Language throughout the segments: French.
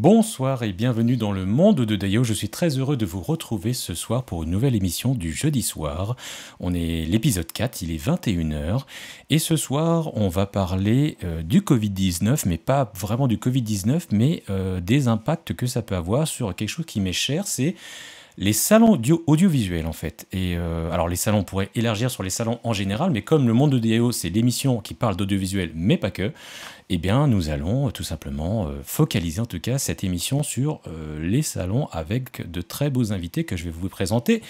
Bonsoir et bienvenue dans le monde de Dayo. Je suis très heureux de vous retrouver ce soir pour une nouvelle émission du jeudi soir. On est l'épisode 4, il est 21 h. Et ce soir, on va parler du Covid-19, mais pas vraiment du Covid-19, mais des impacts que ça peut avoir sur quelque chose qui m'est cher, c'est les salons audiovisuels en fait. Et alors les salons, on pourrait élargir sur les salons en général, mais comme le monde de DAO, c'est l'émission qui parle d'audiovisuel, mais pas que, eh bien nous allons tout simplement focaliser en tout cas cette émission sur les salons avec de très beaux invités que je vais vous présenter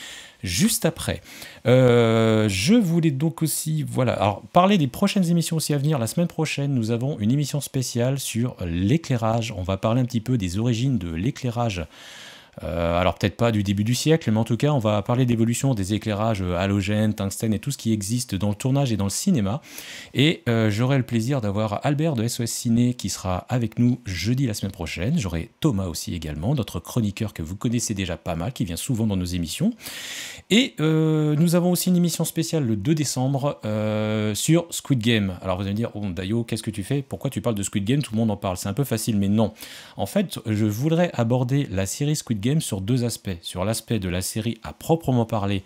juste après. Je voulais donc aussi, voilà, alors parler des prochaines émissions aussi à venir. La semaine prochaine, nous avons une émission spéciale sur l'éclairage. On va parler un petit peu des origines de l'éclairage. Alors peut-être pas du début du siècle, mais en tout cas on va parler d'évolution des éclairages halogènes, tungstène et tout ce qui existe dans le tournage et dans le cinéma. Et j'aurai le plaisir d'avoir Albert de SOS Ciné qui sera avec nous jeudi la semaine prochaine. J'aurai Thomas aussi également, notre chroniqueur que vous connaissez déjà pas mal, qui vient souvent dans nos émissions. Et nous avons aussi une émission spéciale le 2 décembre sur Squid Game. Alors vous allez me dire, oh, Dayo, qu'est-ce que tu fais? Pourquoi tu parles de Squid Game? Tout le monde en parle. C'est un peu facile, mais non. En fait, je voudrais aborder la série Squid Game sur deux aspects. Sur l'aspect de la série à proprement parler,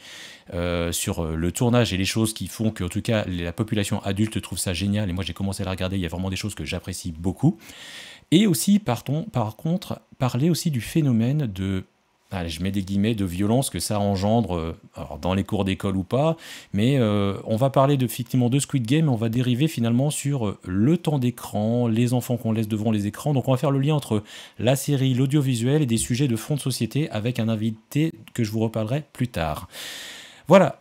sur le tournage et les choses qui font que, en tout cas, la population adulte trouve ça génial. Et moi, j'ai commencé à la regarder. Il y a vraiment des choses que j'apprécie beaucoup. Et aussi, par contre, parler aussi du phénomène de... Allez, je mets des guillemets de violence que ça engendre, alors dans les cours d'école ou pas, mais on va parler effectivement de Squid Game, et on va dériver finalement sur le temps d'écran, les enfants qu'on laisse devant les écrans. Donc on va faire le lien entre la série, l'audiovisuel et des sujets de fond de société avec un invité que je vous reparlerai plus tard. Voilà,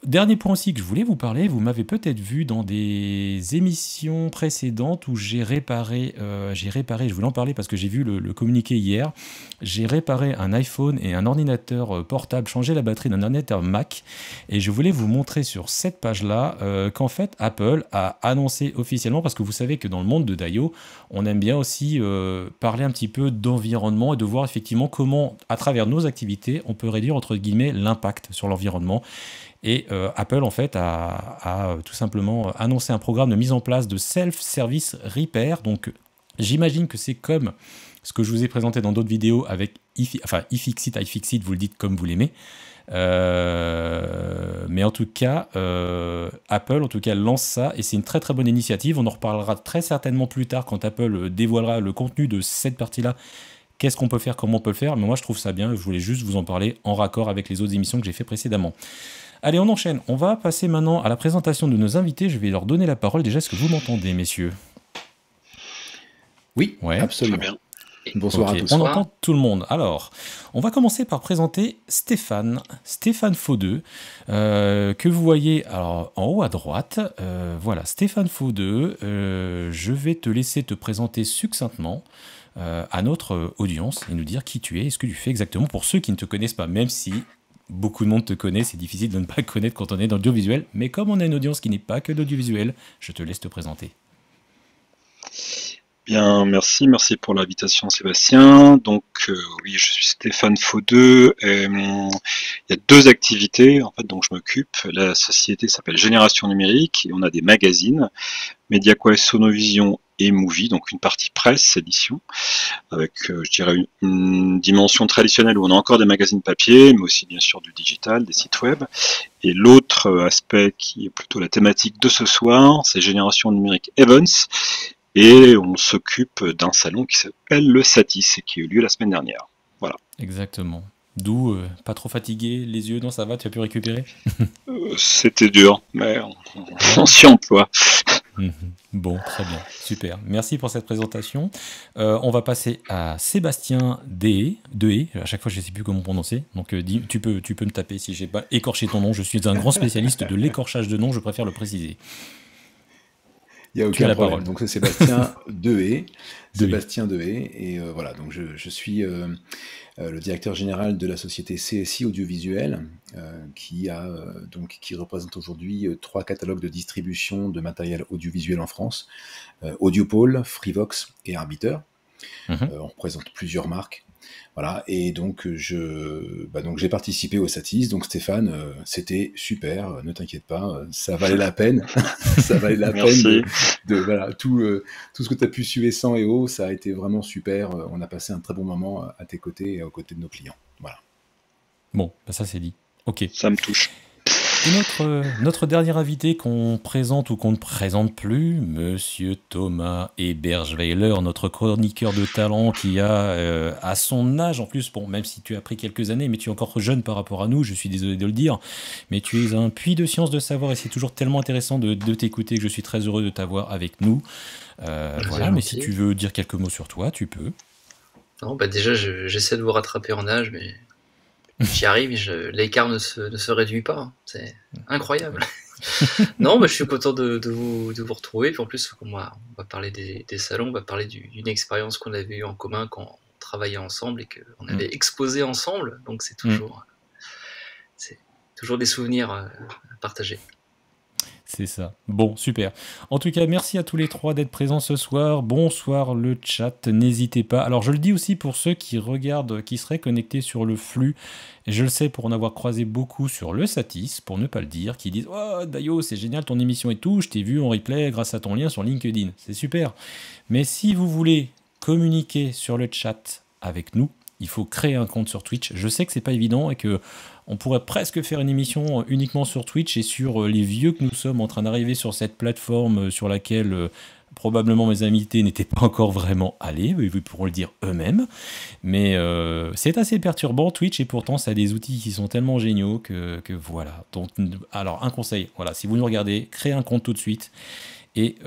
dernier point aussi que je voulais vous parler, vous m'avez peut-être vu dans des émissions précédentes où j'ai réparé, je voulais en parler parce que j'ai vu le communiqué hier, j'ai réparé un iPhone et un ordinateur portable, changé la batterie d'un ordinateur Mac, et je voulais vous montrer sur cette page-là qu'en fait Apple a annoncé officiellement, parce que vous savez que dans le monde de Dayo, on aime bien aussi parler un petit peu d'environnement et de voir effectivement comment, à travers nos activités, on peut réduire entre guillemets l'impact sur l'environnement. Et Apple, en fait, a tout simplement annoncé un programme de mise en place de self-service repair. Donc, j'imagine que c'est comme ce que je vous ai présenté dans d'autres vidéos avec iFixit, iFixit, vous le dites comme vous l'aimez. Mais en tout cas, Apple en tout cas lance ça et c'est une très très bonne initiative. On en reparlera très certainement plus tard quand Apple dévoilera le contenu de cette partie-là. Qu'est-ce qu'on peut faire, comment on peut le faire, mais moi je trouve ça bien, je voulais juste vous en parler en raccord avec les autres émissions que j'ai fait précédemment. Allez, on enchaîne, on va passer maintenant à la présentation de nos invités, je vais leur donner la parole. Déjà, est-ce que vous m'entendez, messieurs? Oui, Ouais. absolument. Très bien. Bonsoir Ok, à tous. on entend tout le monde. Alors, on va commencer par présenter Stéphane Faudeux, que vous voyez alors, en haut à droite. Voilà, Stéphane Faudeux, je vais te laisser te présenter succinctement à notre audience et nous dire qui tu es et ce que tu fais exactement pour ceux qui ne te connaissent pas, même si beaucoup de monde te connaît, c'est difficile de ne pas connaître quand on est dans l'audiovisuel, mais comme on a une audience qui n'est pas que d'audiovisuel, je te laisse te présenter. Bien, merci pour l'invitation Sébastien. Donc oui, je suis Stéphane Faudeux. Il y a deux activités en fait dont je m'occupe. La société s'appelle Génération Numérique et on a des magazines, MediaQuest, Sonovision et Movie, donc une partie presse, édition, avec je dirais une dimension traditionnelle où on a encore des magazines papier, mais aussi bien sûr du digital, des sites web. Et l'autre aspect qui est plutôt la thématique de ce soir, c'est Génération Numérique Evans. Et on s'occupe d'un salon qui s'appelle le Satis et qui a eu lieu la semaine dernière. Voilà. Exactement. D'où, pas trop fatigué, les yeux, non, ça va, tu as pu récupérer? C'était dur, mais on s'y emploie. Bon, très bien, super. Merci pour cette présentation. On va passer à Sébastien Dehé. À chaque fois, je ne sais plus comment prononcer. Donc, tu peux me taper si j'ai pas écorché ton nom. Je suis un grand spécialiste de l'écorchage de nom, je préfère le préciser. Il n'y a aucun problème. Donc c'est Sébastien Dehé. Sébastien Dehé. Et voilà, donc je suis le directeur général de la société CSI Audiovisuel, qui représente aujourd'hui 3 catalogues de distribution de matériel audiovisuel en France. Audiopole, Freevox et Arbiter. On représente plusieurs marques. Voilà, et donc donc j'ai participé au Satis. Donc Stéphane, c'était super, ne t'inquiète pas, ça valait la peine. Ça valait la peine voilà, tout ce que tu as pu suivre sans et haut, ça a été vraiment super. On a passé un très bon moment à tes côtés et aux côtés de nos clients. Voilà. Bon, ça c'est dit. Ok. Ça me touche. Et notre dernier invité qu'on présente ou qu'on ne présente plus, Monsieur Thomas Eberschweiler, notre chroniqueur de talent qui a, à son âge en plus, bon, même si tu as pris quelques années, mais tu es encore jeune par rapport à nous, je suis désolé de le dire, mais tu es un puits de science, de savoir, et c'est toujours tellement intéressant de t'écouter que je suis très heureux de t'avoir avec nous. Voilà, mais si tu veux dire quelques mots sur toi, tu peux. Non, déjà, j'essaie de vous rattraper en âge, mais... J'y arrive, l'écart ne se réduit pas, hein. C'est incroyable. Non, je suis content de vous retrouver. Puis en plus, on va parler des salons, on va parler d'une expérience qu'on avait eue en commun quand on travaillait ensemble et qu'on avait exposé ensemble. Donc c'est toujours des souvenirs à partager. C'est ça. Bon, super. En tout cas, merci à tous les trois d'être présents ce soir. Bonsoir le chat, n'hésitez pas. Alors, je le dis aussi pour ceux qui regardent, qui seraient connectés sur le flux, et je le sais pour en avoir croisé beaucoup sur le Satis, pour ne pas le dire, qui disent « Oh, Dayo, c'est génial ton émission et tout, je t'ai vu en replay grâce à ton lien sur LinkedIn. C'est super. » Mais si vous voulez communiquer sur le chat avec nous, il faut créer un compte sur Twitch. Je sais que c'est pas évident et que on pourrait presque faire une émission uniquement sur Twitch et sur les vieux que nous sommes en train d'arriver sur cette plateforme sur laquelle probablement mes invités n'étaient pas encore vraiment allés, ils pourront le dire eux-mêmes. Mais c'est assez perturbant Twitch et pourtant ça a des outils qui sont tellement géniaux que voilà. Donc, alors un conseil, voilà, si vous nous regardez, créez un compte tout de suite. Et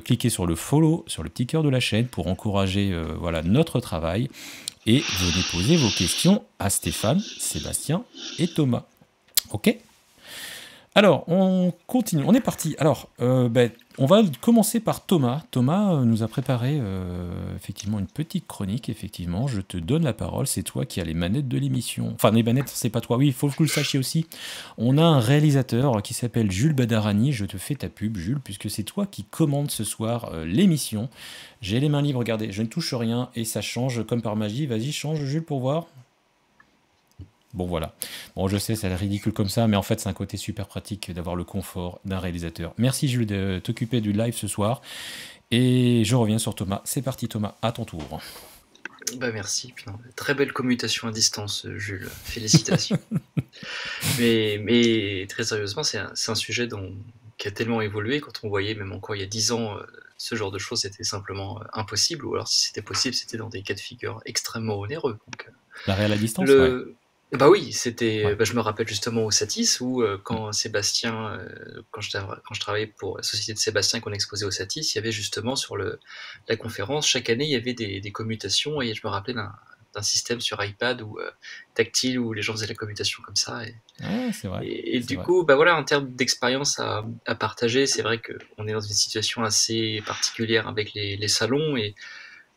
cliquez sur le follow, sur le petit cœur de la chaîne pour encourager voilà, notre travail. Et venez poser vos questions à Stéphane, Sébastien et Thomas. Ok ? Alors, on continue, on est parti. Alors, on va commencer par Thomas. Thomas nous a préparé effectivement une petite chronique. Effectivement, je te donne la parole. C'est toi qui as les manettes de l'émission. Enfin, les manettes, c'est pas toi. Oui, il faut que vous le sachiez aussi. On a un réalisateur qui s'appelle Jules Badarani. Je te fais ta pub, Jules, puisque c'est toi qui commandes ce soir l'émission. J'ai les mains libres, regardez, je ne touche rien et ça change comme par magie. Vas-y, change, Jules, pour voir. Bon, voilà. Bon, je sais, ça a l'air ridicule comme ça, mais en fait, c'est un côté super pratique d'avoir le confort d'un réalisateur. Merci, Jules, de t'occuper du live ce soir. Et je reviens sur Thomas. C'est parti, Thomas, à ton tour. Merci. Très belle commutation à distance, Jules. Félicitations. mais très sérieusement, c'est un sujet qui a tellement évolué. Quand on voyait, même encore il y a 10 ans, ce genre de choses était simplement impossible. Ou alors, si c'était possible, c'était dans des cas de figure extrêmement onéreux. Donc, la réelle à distance, oui, c'était. Ouais. Je me rappelle justement au Satis où quand Sébastien, quand je travaillais pour la société de Sébastien qu'on exposait au Satis, il y avait justement sur la conférence chaque année il y avait des commutations et je me rappelais d'un système sur iPad ou tactile où les gens faisaient la commutation comme ça. C'est vrai. Et du coup, en termes d'expérience à partager, c'est vrai qu'on est dans une situation assez particulière avec les salons et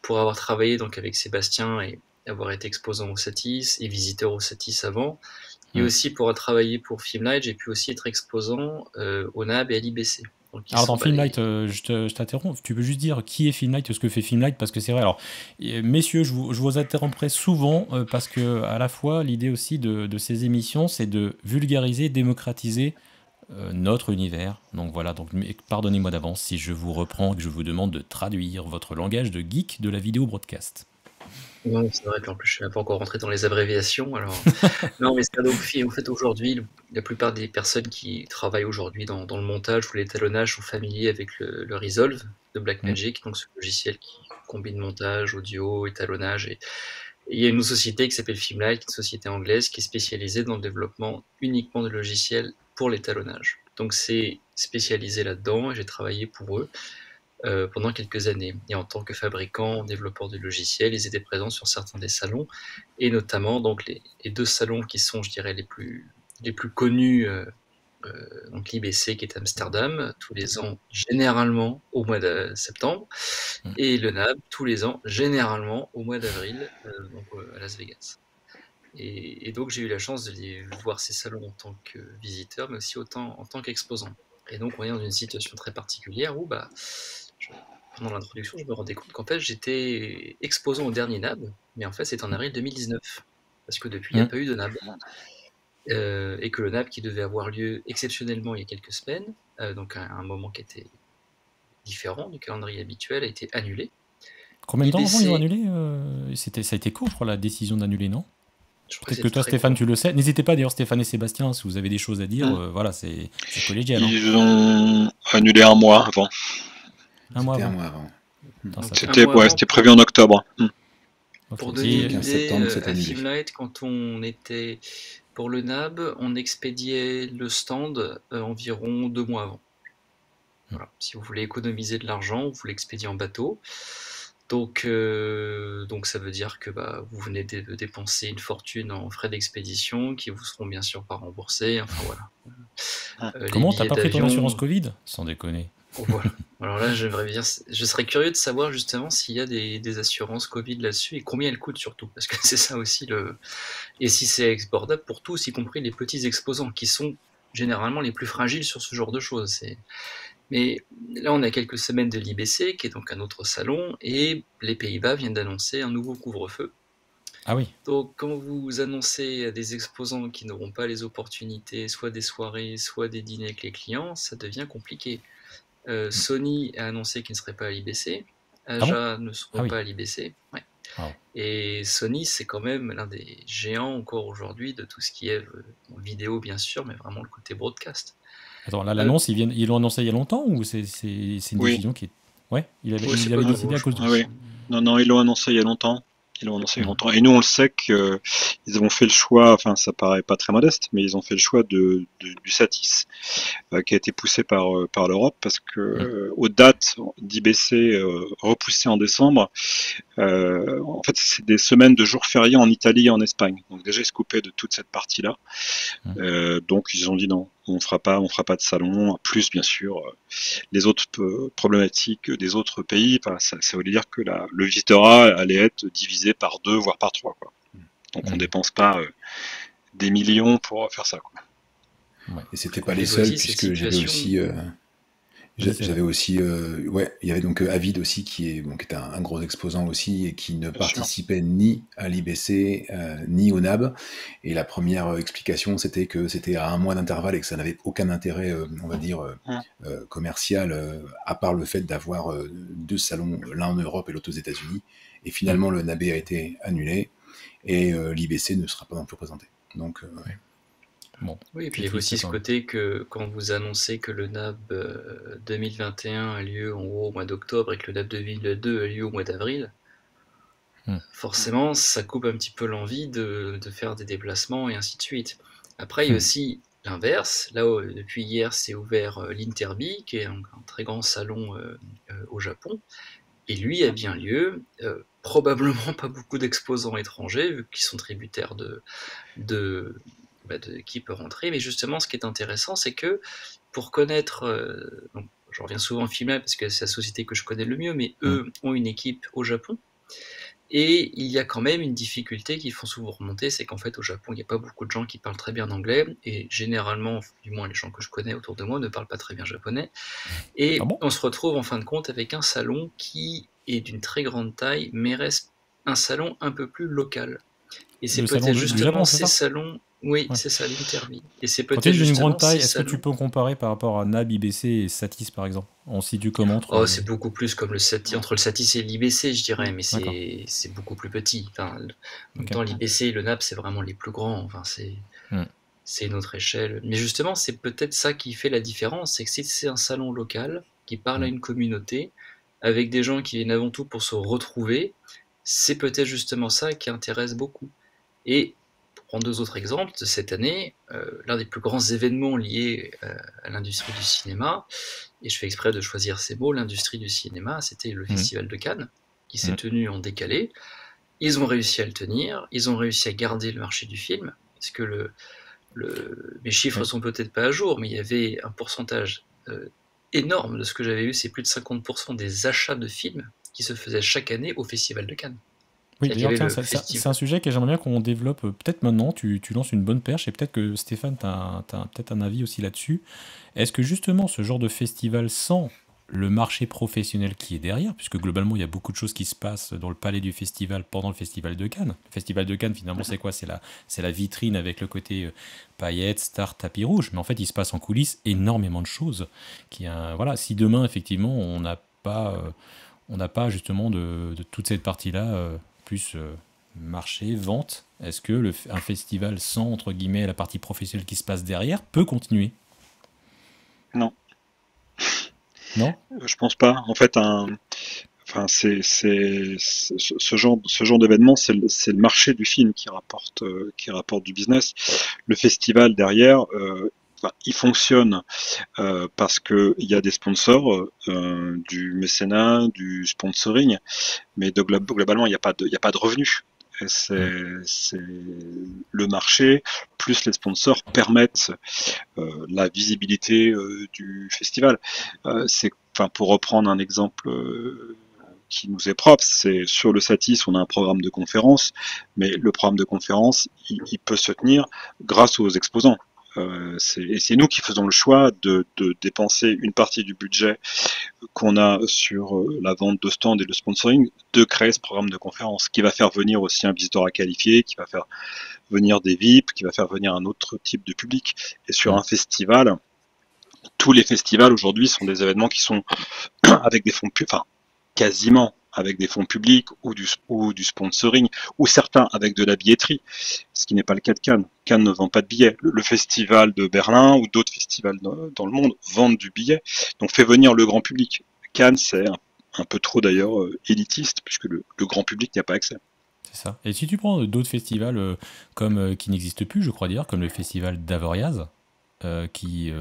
pour avoir travaillé donc avec Sébastien et avoir été exposant au Satis et visiteur au Satis avant, et aussi pour avoir travaillé pour Filmlight, j'ai pu aussi être exposant au NAB et à l'IBC. Alors dans Filmlight, je t'interromps, tu peux juste dire qui est Filmlight, ce que fait Filmlight, parce que c'est vrai, alors messieurs, je vous interromprai souvent, parce que à la fois l'idée aussi de ces émissions, c'est de vulgariser, démocratiser notre univers. Donc voilà, pardonnez-moi d'avance si je vous reprends et que je vous demande de traduire votre langage de geek de la vidéo broadcast. Non, c'est vrai qu'en plus je ne suis pas encore rentré dans les abréviations. Alors... non, mais donc, en fait, aujourd'hui, la plupart des personnes qui travaillent aujourd'hui dans le montage ou l'étalonnage sont familiers avec le Resolve de Blackmagic, donc ce logiciel qui combine montage, audio, étalonnage. Et il y a une société qui s'appelle Filmlight, une société anglaise qui est spécialisée dans le développement uniquement de logiciels pour l'étalonnage. Donc c'est spécialisé là-dedans et j'ai travaillé pour eux. Pendant quelques années. Et en tant que fabricant, développeur de logiciels, ils étaient présents sur certains des salons, et notamment donc les deux salons qui sont, je dirais, les plus connus, donc l'IBC qui est à Amsterdam, tous les ans, généralement au mois de septembre, et le NAB, tous les ans, généralement au mois d'avril, donc à Las Vegas. Et donc j'ai eu la chance de voir ces salons en tant que visiteur, mais aussi autant en tant qu'exposant. Et donc on est dans une situation très particulière où pendant l'introduction, je me rendais compte qu'en fait, j'étais exposant au dernier NAB, mais en fait, c'est en avril 2019. Parce que depuis, il n'y a pas eu de NAB. Et que le NAB qui devait avoir lieu exceptionnellement il y a quelques semaines, donc à un moment qui était différent du calendrier habituel, a été annulé. Combien de temps avant ils ont annulé ça a été court, je crois, la décision d'annuler, non? Peut-être que toi, Stéphane, tu le sais. N'hésitez pas, d'ailleurs, Stéphane et Sébastien, si vous avez des choses à dire, voilà, c'est collégial. Ils ont annulé un mois avant. Un mois avant. C'était prévu en octobre. Pour donner une idée, à Filmlight, quand on était pour le NAB, on expédiait le stand environ 2 mois avant. Voilà. Si vous voulez économiser de l'argent, vous l'expédiez en bateau. Donc ça veut dire que vous venez de dépenser une fortune en frais d'expédition qui vous seront bien sûr pas remboursés. Enfin voilà. Comment t'as pas pris ton assurance Covid? Sans déconner. Voilà. Alors là, je serais curieux de savoir justement s'il y a des assurances Covid là-dessus et combien elles coûtent surtout, parce que c'est ça aussi et si c'est exportable pour tous, y compris les petits exposants qui sont généralement les plus fragiles sur ce genre de choses. Mais là, on a quelques semaines de l'IBC, qui est donc un autre salon, et les Pays-Bas viennent d'annoncer un nouveau couvre-feu. Ah oui. Donc, quand vous annoncez à des exposants qui n'auront pas les opportunités, soit des soirées, soit des dîners avec les clients, ça devient compliqué. Sony a annoncé qu'il ne serait pas à l'IBC, Aja ne seront pas à l'IBC. Ouais. Oh. Et Sony, c'est quand même l'un des géants encore aujourd'hui de tout ce qui est vidéo, bien sûr, mais vraiment le côté broadcast. Attends, là, l'annonce, ils l'ont annoncé il y a longtemps ou c'est une décision qui est... Ouais, il avait décidé à cause de... Oui. Non, ils l'ont annoncé il y a longtemps. Et nous, on le sait qu'ils ont fait le choix, enfin, ça paraît pas très modeste, mais ils ont fait le choix du Satis, qui a été poussé par l'Europe, parce que aux dates d'IBC repoussées en décembre, en fait, c'est des semaines de jours fériés en Italie et en Espagne. Donc déjà, ils se coupaient de toute cette partie-là. Donc ils ont dit non, on fera pas de salon. Plus bien sûr, les autres problématiques des autres pays, ça voulait dire que le visitorat allait être divisé par 2 voire par 3 quoi. Donc on dépense pas des millions pour faire ça quoi. Ouais. Et c'était pas les seuls, puisque j'avais aussi il y avait donc Avid aussi qui était un gros exposant aussi et qui ne participait ni à l'IBC ni au NAB. Et la première explication, c'était que c'était à 1 mois d'intervalle et que ça n'avait aucun intérêt, on va dire, commercial, à part le fait d'avoir 2 salons, l'un en Europe et l'autre aux États-Unis. Et finalement, le NAB a été annulé et l'IBC ne sera pas non plus présenté. Donc, Bon, oui, et puis il y a aussi ce côté que quand vous annoncez que le NAB 2021 a lieu en gros au mois d'octobre et que le NAB 2022 a lieu au mois d'avril, forcément ça coupe un petit peu l'envie de faire des déplacements et ainsi de suite. Après, il y a aussi l'inverse. Là, depuis hier, c'est ouvert l'Interbi, qui est un très grand salon au Japon, et lui a bien lieu. Probablement pas beaucoup d'exposants étrangers, vu qu'ils sont tributaires de qui peut rentrer, mais justement ce qui est intéressant, c'est que pour connaître, donc, je reviens souvent en Filmlight parce que c'est la société que je connais le mieux, mais eux ont une équipe au Japon, et il y a quand même une difficulté qu'ils font souvent remonter, c'est qu'en fait au Japon il n'y a pas beaucoup de gens qui parlent très bien anglais, et généralement, du moins les gens que je connais autour de moi ne parlent pas très bien japonais, et on se retrouve en fin de compte avec un salon qui est d'une très grande taille, mais reste un salon un peu plus local. Et c'est peut-être justement ces salons... Oui, c'est ça, l'Interbi. Et c'est peut-être une grande taille. Est-ce que tu peux comparer par rapport à NAB, IBC et Satis, par exemple? On se situe comment c'est beaucoup plus comme entre le Satis et l'IBC, je dirais, mais c'est beaucoup plus petit. Enfin, en même temps, l'IBC et le NAB, c'est vraiment les plus grands. Enfin, c'est une autre échelle. Mais justement, c'est peut-être ça qui fait la différence, c'est que si c'est un salon local qui parle à une communauté, avec des gens qui viennent avant tout pour se retrouver, c'est peut-être justement ça qui intéresse beaucoup. Et pour prendre 2 autres exemples, de cette année, l'un des plus grands événements liés à l'industrie du cinéma, et je fais exprès de choisir ces mots, l'industrie du cinéma, c'était le Festival de Cannes, qui s'est tenu en décalé. Ils ont réussi à le tenir, ils ont réussi à garder le marché du film, parce que mes chiffres sont peut-être pas à jour, mais il y avait un pourcentage énorme de ce que j'avais vu, c'est plus de 50% des achats de films qui se faisaient chaque année au Festival de Cannes. Oui, d'ailleurs, c'est un sujet que j'aimerais bien qu'on développe peut-être maintenant. Tu lances une bonne perche, et peut-être que Stéphane, tu as peut-être un avis aussi là-dessus. Est-ce que justement ce genre de festival sans le marché professionnel qui est derrière, puisque globalement, il y a beaucoup de choses qui se passent dans le palais du festival pendant le festival de Cannes. Le festival de Cannes, finalement, c'est quoi? C'est la vitrine avec le côté paillettes, stars, tapis rouge. Mais en fait, il se passe en coulisses énormément de choses. Voilà, si demain, effectivement, on n'a pas justement de toute cette partie-là, plus marché, vente, est-ce que un festival sans, entre guillemets, la partie professionnelle qui se passe derrière peut continuer? Non. Non? Je pense pas. En fait, ce genre d'événement, c'est le marché du film qui rapporte du business. Le festival derrière, il fonctionne parce que il y a des sponsors, du mécénat, du sponsoring, mais globalement, il n'y a pas de revenus. Et c'est le marché plus les sponsors permettent la visibilité du festival. Pour reprendre un exemple qui nous est propre, c'est sur le Satis, on a un programme de conférence, mais le programme de conférence, il peut se tenir grâce aux exposants. Et c'est nous qui faisons le choix de dépenser une partie du budget qu'on a sur la vente de stands et le sponsoring, de créer ce programme de conférence qui va faire venir aussi un visiteur à qualifier, qui va faire venir des VIP, qui va faire venir un autre type de public. Et sur un festival, tous les festivals aujourd'hui sont des événements qui sont avec des fonds quasiment avec des fonds publics ou du sponsoring, ou certains avec de la billetterie, ce qui n'est pas le cas de Cannes. Cannes ne vend pas de billets. Le festival de Berlin ou d'autres festivals dans le monde vendent du billet, donc fait venir le grand public. Cannes, c'est un peu trop d'ailleurs élitiste, puisque le grand public n'y a pas accès. C'est ça. Et si tu prends d'autres festivals qui n'existent plus, je crois dire, comme le festival d'Avoriaz, qui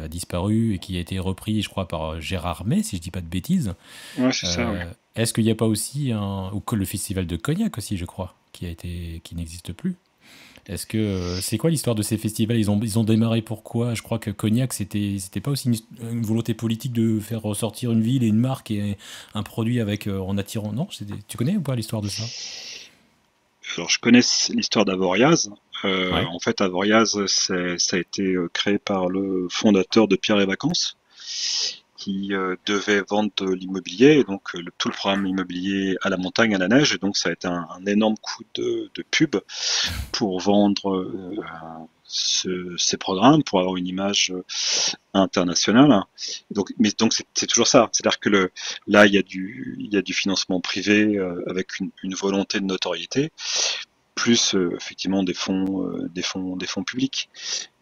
a disparu et qui a été repris, je crois, par Gérard May, si je dis pas de bêtises. Ouais, c'est ça, ouais. Est-ce qu'il n'y a pas aussi ou que le festival de Cognac aussi, je crois, qui n'existe plus? Est-ce que c'est quoi l'histoire de ces festivals? Ils ont démarré pourquoi? Je crois que Cognac, c'était pas aussi une volonté politique de faire ressortir une ville et une marque et un produit en attirant. Non, tu connais ou pas l'histoire de ça? Alors, je connais l'histoire d'Avoriaz. Ouais. En fait, Avoriaz, ça a été créé par le fondateur de Pierre et Vacances, qui devait vendre de l'immobilier, et donc tout le programme immobilier à la montagne, à la neige, et donc ça a été un énorme coup de pub pour vendre ces programmes, pour avoir une image internationale. Donc c'est toujours ça, c'est-à-dire que là il y a du financement privé avec une volonté de notoriété, plus effectivement des fonds publics,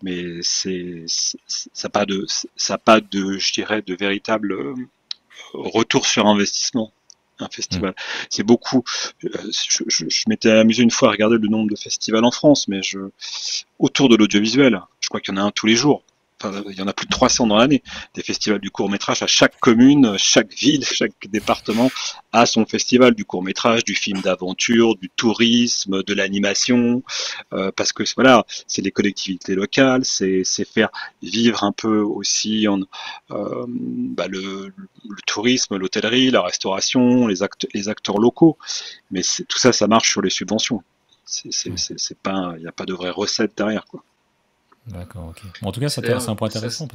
mais ça n'a pas de je dirais de véritable retour sur investissement. Un festival, c'est beaucoup. Je m'étais amusé une fois à regarder le nombre de festivals en France, mais autour de l'audiovisuel, je crois qu'il y en a un tous les jours. Enfin, il y en a plus de 300 dans l'année, des festivals du court-métrage. À chaque commune, chaque ville, chaque département a son festival du court-métrage, du film d'aventure, du tourisme, de l'animation, parce que voilà, c'est les collectivités locales, c'est faire vivre un peu aussi le tourisme, l'hôtellerie, la restauration, les acteurs locaux. Mais tout ça, ça marche sur les subventions. C'est pas, il n'y a pas de vraie recette derrière, quoi. D'accord, ok. Bon, en tout cas, c'est un point intéressant.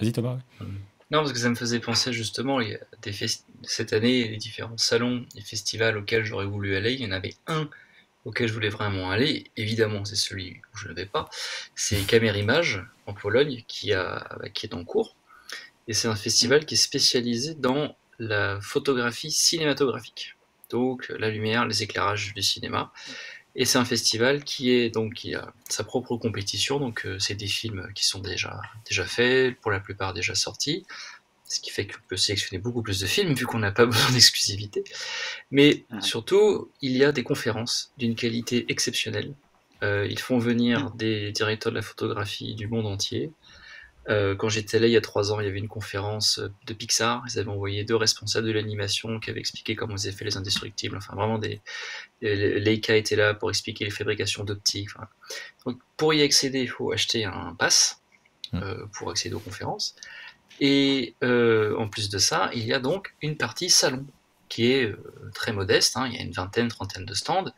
Vas-y, Thomas. Ouais. Non, parce que ça me faisait penser justement, il y a cette année, les différents salons et festivals auxquels j'aurais voulu aller, il y en avait un auquel je voulais vraiment aller, évidemment c'est celui où je ne vais pas, c'est Camérimage en Pologne qui est en cours, et c'est un festival qui est spécialisé dans la photographie cinématographique, donc la lumière, les éclairages du cinéma. Et c'est un festival qui a sa propre compétition, donc c'est des films qui sont déjà faits, pour la plupart déjà sortis, ce qui fait qu'on peut sélectionner beaucoup plus de films vu qu'on n'a pas besoin d'exclusivité. Mais surtout, il y a des conférences d'une qualité exceptionnelle. Ils font venir des directeurs de la photographie du monde entier. Quand j'étais là il y a 3 ans, il y avait une conférence de Pixar. Ils avaient envoyé 2 responsables de l'animation qui avaient expliqué comment ils avaient fait les Indestructibles. Enfin, vraiment Leica était là pour expliquer les fabrications d'optiques. Enfin, donc, pour y accéder, il faut acheter un pass pour accéder aux conférences. Et en plus de ça, il y a donc une partie salon qui est très modeste. Il y a une vingtaine, trentaine de stands.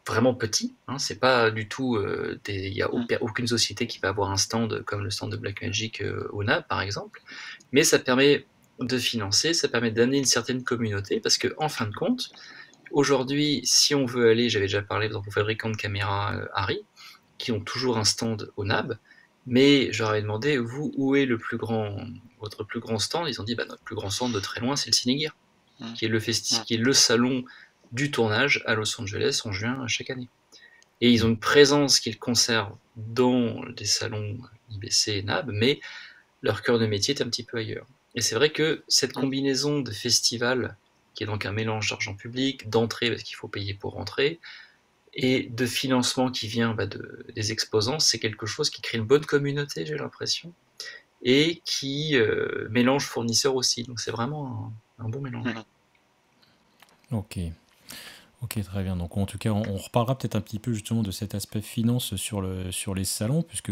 Vraiment petit, c'est pas du tout il n'y a aucune société qui va avoir un stand comme le stand de Blackmagic au NAB par exemple, mais ça permet de financer, ça permet d'amener une certaine communauté, parce que en fin de compte, aujourd'hui, si on veut aller, j'avais déjà parlé aux fabricants de caméras Arri, qui ont toujours un stand au NAB, mais je leur avais demandé, vous, où est votre plus grand stand? Ils ont dit, notre plus grand stand de très loin, c'est le Cinégear, qui est le salon du tournage à Los Angeles en juin chaque année. Et ils ont une présence qu'ils conservent dans les salons IBC et NAB, mais leur cœur de métier est un petit peu ailleurs. Et c'est vrai que cette combinaison de festivals, qui est donc un mélange d'argent public, d'entrée, parce qu'il faut payer pour rentrer, et de financement qui vient des exposants, c'est quelque chose qui crée une bonne communauté, j'ai l'impression, et qui mélange fournisseurs aussi. Donc c'est vraiment un bon mélange. Ok. Ok, très bien. Donc en tout cas, on reparlera peut-être un petit peu justement de cet aspect finance sur les salons, puisque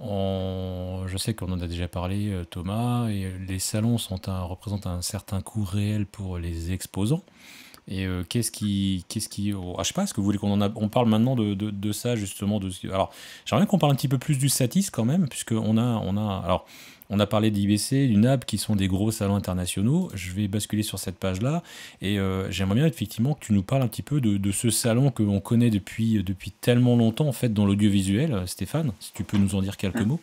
je sais qu'on en a déjà parlé, Thomas, et les salons représentent un certain coût réel pour les exposants. Et je sais pas, est-ce que vous voulez on parle maintenant de ça justement alors, j'aimerais bien qu'on parle un petit peu plus du Satis quand même, puisqu'on a parlé d'IBC, du NAB, qui sont des gros salons internationaux. Je vais basculer sur cette page-là, et j'aimerais bien effectivement que tu nous parles un petit peu de ce salon que l'on connaît depuis tellement longtemps en fait dans l'audiovisuel. Stéphane, si tu peux nous en dire quelques mots.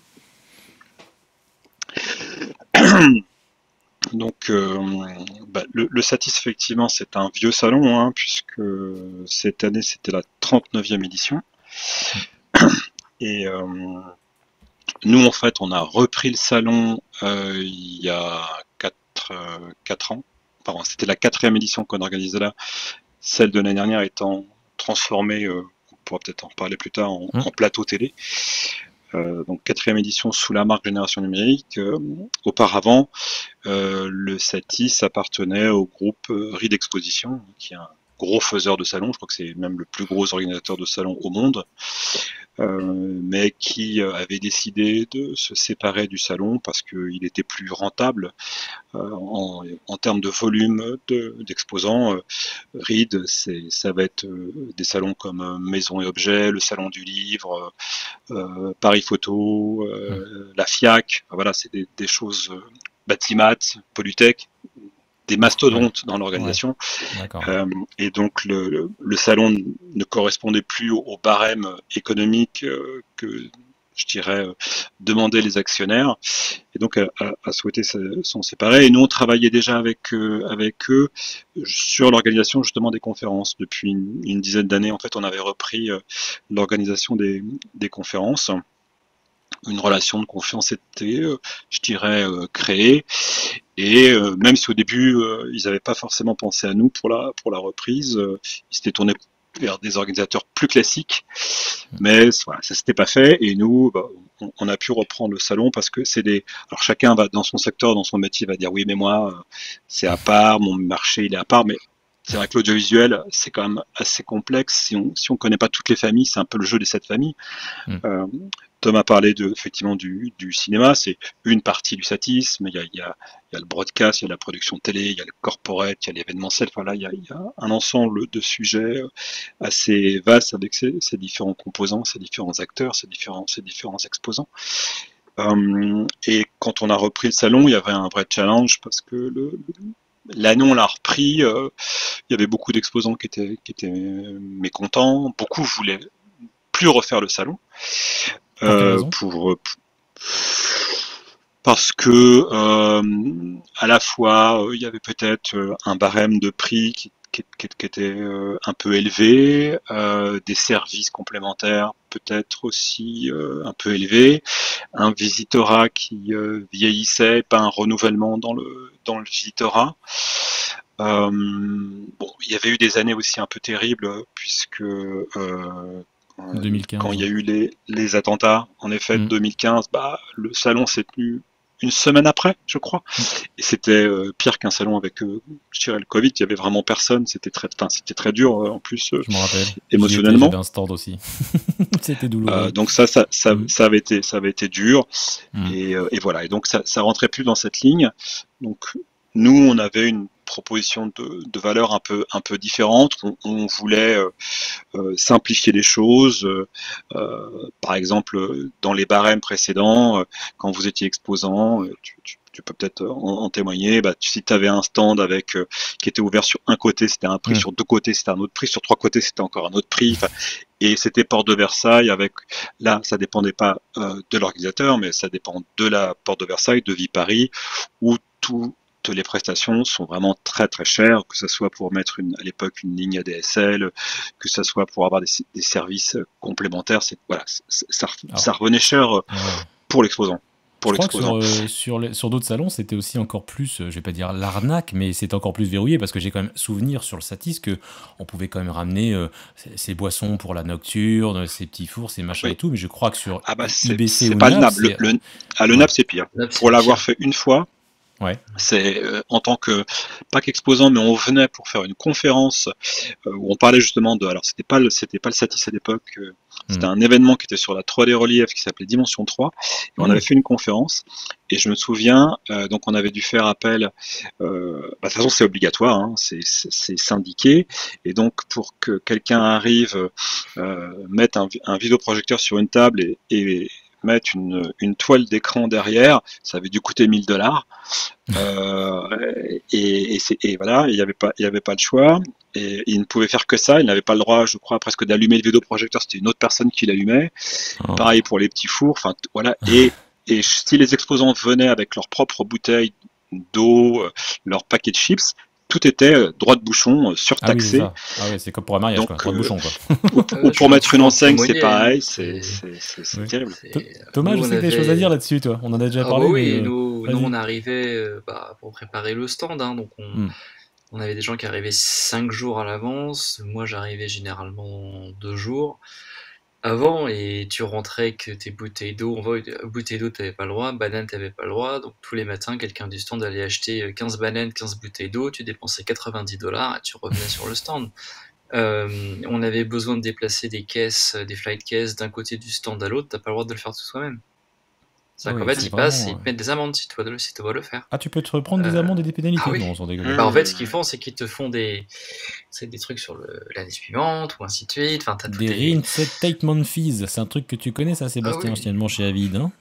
Donc, le Satis, effectivement, c'est un vieux salon, puisque cette année, c'était la 39e édition. Et nous, en fait, on a repris le salon il y a 4 ans. Pardon, c'était la 4e édition qu'on organisait là, celle de l'année dernière étant transformée, on pourra peut-être en reparler plus tard, en plateau télé. Donc 4e édition sous la marque Génération Numérique. Auparavant, le Satis appartenait au groupe Reed Exposition, qui est un gros faiseur de salons. Je crois que c'est même le plus gros organisateur de salons au monde, mais qui avait décidé de se séparer du salon parce qu'il était plus rentable en termes de volume d'exposants. Reed, ça va être des salons comme Maison et Objets, le Salon du Livre, Paris Photo, la FIAC. Voilà, c'est des choses, Batimat, Polytech, des mastodontes dans l'organisation. Et donc le salon ne correspondait plus au barème économique que, je dirais, demandaient les actionnaires, et donc a souhaité s'en séparer. Et nous, on travaillait déjà avec eux sur l'organisation justement des conférences. Depuis une dizaine d'années, en fait, on avait repris l'organisation des conférences. Une relation de confiance était, je dirais, créée. Et même si au début, ils n'avaient pas forcément pensé à nous pour la reprise, ils s'étaient tournés vers des organisateurs plus classiques. Mais voilà, ça s'était pas fait. Et nous, on a pu reprendre le salon parce que alors chacun va dans son secteur, dans son métier, va dire oui, mais moi, c'est à part, mon marché, il est à part. Mais c'est vrai que l'audiovisuel, c'est quand même assez complexe. Si on connaît pas toutes les familles, c'est un peu le jeu des 7 familles. Tom a parlé effectivement du cinéma, c'est une partie du Satis, mais il y a le broadcast, il y a la production télé, il y a le corporate, il y a l'événementiel. Enfin là, il y a un ensemble de sujets assez vastes avec ces différents composants, ces différents acteurs, ces différents exposants. Et quand on a repris le salon, il y avait un vrai challenge parce que l'année on l'a repris, il y avait beaucoup d'exposants qui étaient mécontents, beaucoup voulaient plus refaire le salon. Parce que à la fois il y avait peut-être un barème de prix qui était un peu élevé, des services complémentaires peut-être aussi un peu élevés, un visitorat qui vieillissait, pas un renouvellement dans le visitorat. Il y avait eu des années aussi un peu terribles puisque 2015, quand il y a eu les attentats, en effet, 2015, le salon s'est tenu une semaine après, je crois. Et c'était pire qu'un salon avec, je dirais, le Covid. Il y avait vraiment personne. C'était très dur en plus, je me rappelle. Émotionnellement. J'avais un stand aussi. C'était douloureux. Donc ça avait été dur. Et voilà. Et donc ça rentrait plus dans cette ligne. Donc nous, on avait une proposition de valeur un peu différente. On voulait simplifier les choses. Par exemple, dans les barèmes précédents, quand vous étiez exposant, tu tu peux peut-être en témoigner. Si tu avais un stand qui était ouvert sur un côté, c'était un prix, sur deux côtés, c'était un autre prix, sur trois côtés, c'était encore un autre prix. Et c'était Porte de Versailles là, ça dépendait pas de l'organisateur, mais ça dépend de la Porte de Versailles, de Viparis, où toutes les prestations sont vraiment très très chères, que ce soit pour mettre à l'époque une ligne ADSL, que ce soit pour avoir des services complémentaires. Ça revenait cher pour l'exposant. Je crois que sur d'autres salons, c'était aussi encore plus, je vais pas dire l'arnaque, mais c'était encore plus verrouillé, parce que j'ai quand même souvenir sur le Satis qu'on pouvait quand même ramener ces boissons pour la nocturne, ces petits fours, ces machins et tout, mais je crois que sur IBC c'est pas NAB. Le NAB, c'est pire. Pour l'avoir fait une fois, c'est en tant que, pas qu'exposant, mais on venait pour faire une conférence où on parlait justement alors c'était pas le Satis à l'époque, c'était un événement qui était sur la 3D relief qui s'appelait Dimension 3, et on avait fait une conférence, et je me souviens, donc on avait dû faire appel, de toute façon c'est obligatoire, hein, c'est syndiqué, et donc pour que quelqu'un arrive, mettre un vidéoprojecteur sur une table et mettre une toile d'écran derrière, ça avait dû coûter $1000. Et voilà, il n'y avait pas le choix. Et il ne pouvait faire que ça. Il n'avait pas le droit, je crois, presque d'allumer le vidéoprojecteur. C'était une autre personne qui l'allumait. Pareil pour les petits fours. Enfin, voilà. Et si les exposants venaient avec leur propre bouteille d'eau, leur paquet de chips, tout était droit de bouchon, surtaxé. C'est comme pour un mariage, donc, droit de bouchon, quoi. Ou pour mettre une enseigne, c'est pareil, c'est terrible. Thomas, je sais que tu as des choses à dire là-dessus, toi. On en a déjà parlé. Oui, nous on arrivait pour préparer le stand, hein, donc on avait des gens qui arrivaient 5 jours à l'avance. Moi, j'arrivais généralement 2 jours avant, et tu rentrais que tes bouteilles d'eau, t'avais pas le droit, bananes t'avais pas le droit, donc tous les matins quelqu'un du stand allait acheter 15 bananes, 15 bouteilles d'eau, tu dépensais $90 et tu revenais sur le stand. On avait besoin de déplacer des flight cases d'un côté du stand à l'autre, t'as pas le droit de le faire tout soi-même. En fait, ils te mettent des amendes si tu dois le faire. Ah, tu peux te reprendre des amendes et des pénalités? Non, sans déconner. En fait, ce qu'ils font, c'est qu'ils te font des trucs sur l'année suivante, ou ainsi de suite. Enfin, des reinstatement fees, c'est un truc que tu connais, ça, Sébastien, anciennement chez Avid, hein?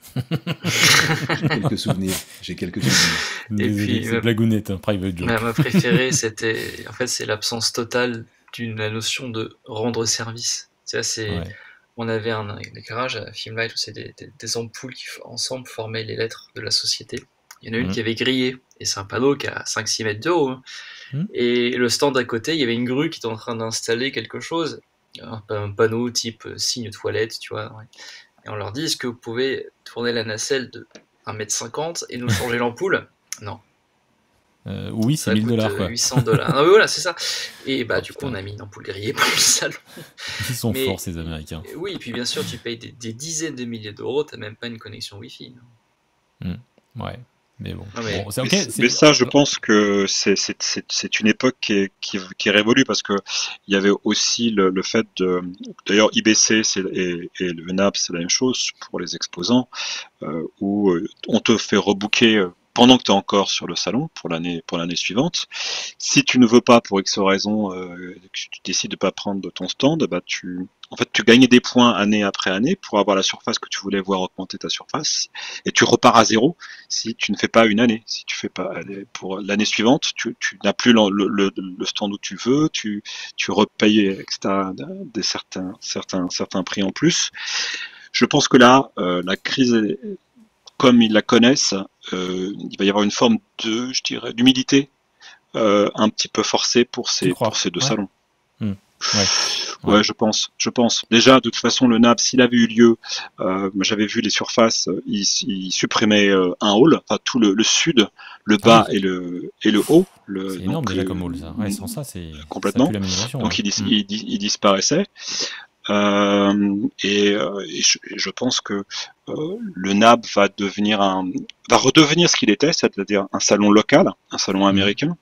J'ai quelques souvenirs. Désolé, puis, c'est blagounette, private joke. Ma préférée, c'est l'absence totale la notion de rendre service. Tu vois, on avait un éclairage à Filmlight où c'est des ampoules qui ensemble formaient les lettres de la société. Il y en a une qui avait grillé, et c'est un panneau qui a 5-6 mètres de haut. Hein. Et le stand à côté, il y avait une grue qui était en train d'installer quelque chose, un panneau type signe toilette, tu vois. Ouais. Et on leur dit, est-ce que vous pouvez tourner la nacelle de 1,50 m et nous changer l'ampoule? Non. Oui, c'est $1000, quoi. $800. Ah, voilà, c'est ça. Et du coup, on a mis une ampoule grillée pour le salon. Ils sont forts, ces Américains. Oui, et puis bien sûr, tu payes des dizaines de milliers d'euros, t'as même pas une connexion Wi-Fi. Ouais, mais bon. Mais ça, je pense que c'est une époque qui est révolue, parce que il y avait aussi le fait de. D'ailleurs, IBC et le NAB, c'est la même chose pour les exposants, où on te fait rebooker pendant que tu es encore sur le salon pour l'année suivante. Si tu ne veux pas, pour X raison, que tu décides de pas prendre ton stand, tu gagnes des points année après année pour avoir la surface que tu voulais voir augmenter ta surface, et tu repars à zéro si tu ne fais pas une année. Si tu fais pas pour l'année suivante, tu n'as plus le stand où tu veux, tu repayes, etc., certains prix en plus. Je pense que là, la crise comme ils la connaissent, il va y avoir une forme d'humilité un petit peu forcée pour ces deux salons. Ouais, je pense. Déjà, de toute façon, le NAB, s'il avait eu lieu, j'avais vu les surfaces, il supprimait un hall, enfin tout le sud, le bas et le haut. C'est énorme déjà comme hall, ça. Ouais, sans ça, c'est complètement. Ça pue l'amélioration. Donc il disparaissait. Et je pense que le NAB va redevenir ce qu'il était, c'est-à-dire un salon local, un salon américain,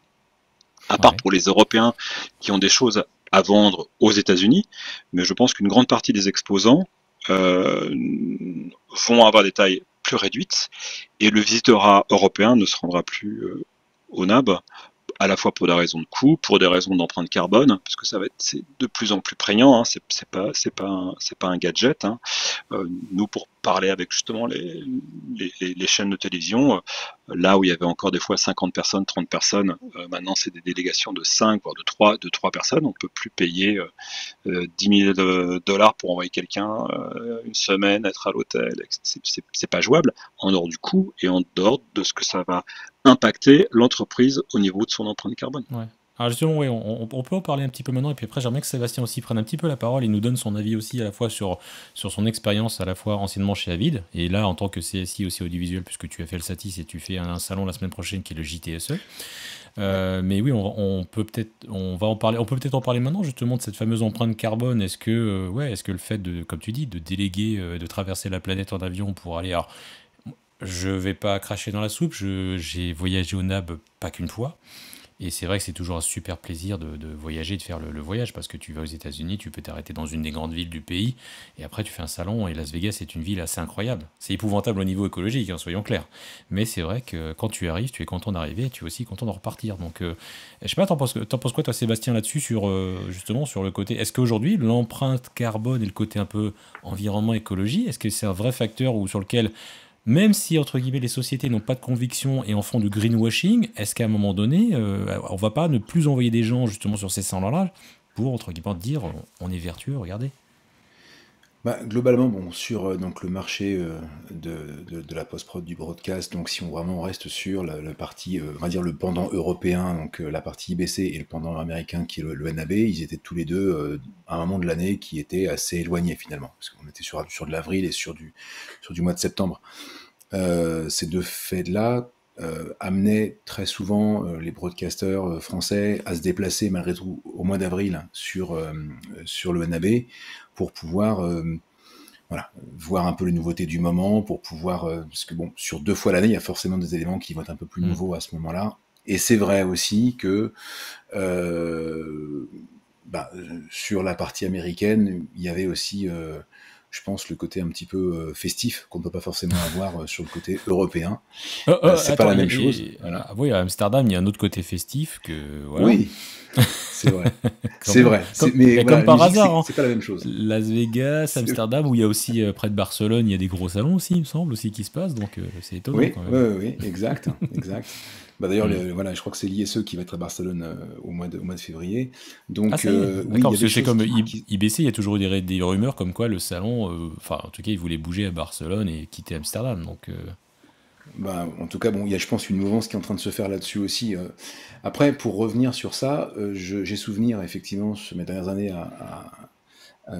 à part pour les Européens qui ont des choses à vendre aux États-Unis, mais je pense qu'une grande partie des exposants vont avoir des tailles plus réduites, et le visiteur européen ne se rendra plus au NAB, à la fois pour des raisons de coût, pour des raisons d'empreinte carbone, parce que c'est de plus en plus prégnant. Hein, c'est pas un gadget. Hein. Nous, pour parler avec justement les chaînes de télévision, là où il y avait encore des fois 50 personnes, 30 personnes, maintenant c'est des délégations de 5 voire de 3 personnes. On peut plus payer 10 000 $ pour envoyer quelqu'un une semaine, être à l'hôtel. C'est pas jouable en dehors du coût et en dehors de ce que ça va impacter l'entreprise au niveau de son empreinte carbone. Ouais. Alors justement, oui, on peut en parler un petit peu maintenant, et puis après j'aimerais que Sébastien aussi prenne un petit peu la parole et nous donne son avis aussi à la fois sur son expérience, à la fois anciennement chez Avid, et là en tant que CSI aussi audiovisuel, puisque tu as fait le Satis et tu fais un salon la semaine prochaine qui est le JTSE. Mais oui, on peut peut-être en parler maintenant justement de cette fameuse empreinte carbone. Est-ce que le fait de, comme tu dis, de déléguer, de traverser la planète en avion pour aller... Alors, je vais pas cracher dans la soupe, j'ai voyagé au NAB pas qu'une fois. Et c'est vrai que c'est toujours un super plaisir de voyager, de faire le voyage, parce que tu vas aux États-Unis, tu peux t'arrêter dans une des grandes villes du pays, et après tu fais un salon, et Las Vegas est une ville assez incroyable. C'est épouvantable au niveau écologique, hein, soyons clairs. Mais c'est vrai que quand tu arrives, tu es content d'arriver, et tu es aussi content de repartir. Donc, je sais pas, t'en penses quoi, toi, Sébastien, là-dessus, justement, sur le côté... Est-ce qu'aujourd'hui, l'empreinte carbone et le côté un peu environnement, écologie, est-ce que c'est un vrai facteur sur lequel... Même si, entre guillemets, les sociétés n'ont pas de conviction et en font du greenwashing, est-ce qu'à un moment donné, on va pas ne plus envoyer des gens justement sur ces salons-là pour, entre guillemets, dire on est vertueux, regardez. Globalement, sur donc le marché de la post-prod du broadcast, donc si on vraiment reste sur la partie, on va dire le pendant européen, donc la partie IBC et le pendant américain qui est le NAB, ils étaient tous les deux à un moment de l'année qui était assez éloigné finalement, parce qu'on était sur de l'avril et sur du mois de septembre. Ces deux faits-là amenaient très souvent les broadcasters français à se déplacer malgré tout au mois d'avril sur le NAB pour pouvoir voir un peu les nouveautés du moment, pour pouvoir... parce que sur 2 fois l'année, il y a forcément des éléments qui vont être un peu plus nouveaux à ce moment-là. Et c'est vrai aussi que sur la partie américaine, il y avait aussi... je pense le côté un petit peu festif qu'on ne peut pas forcément avoir sur le côté européen. C'est pas la même chose. Voilà. Oui, à Amsterdam, il y a un autre côté festif que... Voilà. Oui, c'est vrai. C'est vrai. Mais comme par hasard, c'est pas la même chose. Las Vegas, Amsterdam, où il y a aussi, près de Barcelone, il y a des gros salons aussi, il me semble, aussi qui se passent, donc c'est étonnant quand même. Oui, exact. D'ailleurs, je crois que c'est l'ISE qui va être à Barcelone au mois de février. Donc, d'accord, parce que c'est comme IBC, il y a toujours eu des rumeurs comme quoi le salon, en tout cas, ils voulaient bouger à Barcelone et quitter Amsterdam. Donc, en tout cas, il y a, je pense, une mouvance qui est en train de se faire là-dessus aussi. Après, pour revenir sur ça, j'ai souvenir, effectivement, sur mes dernières années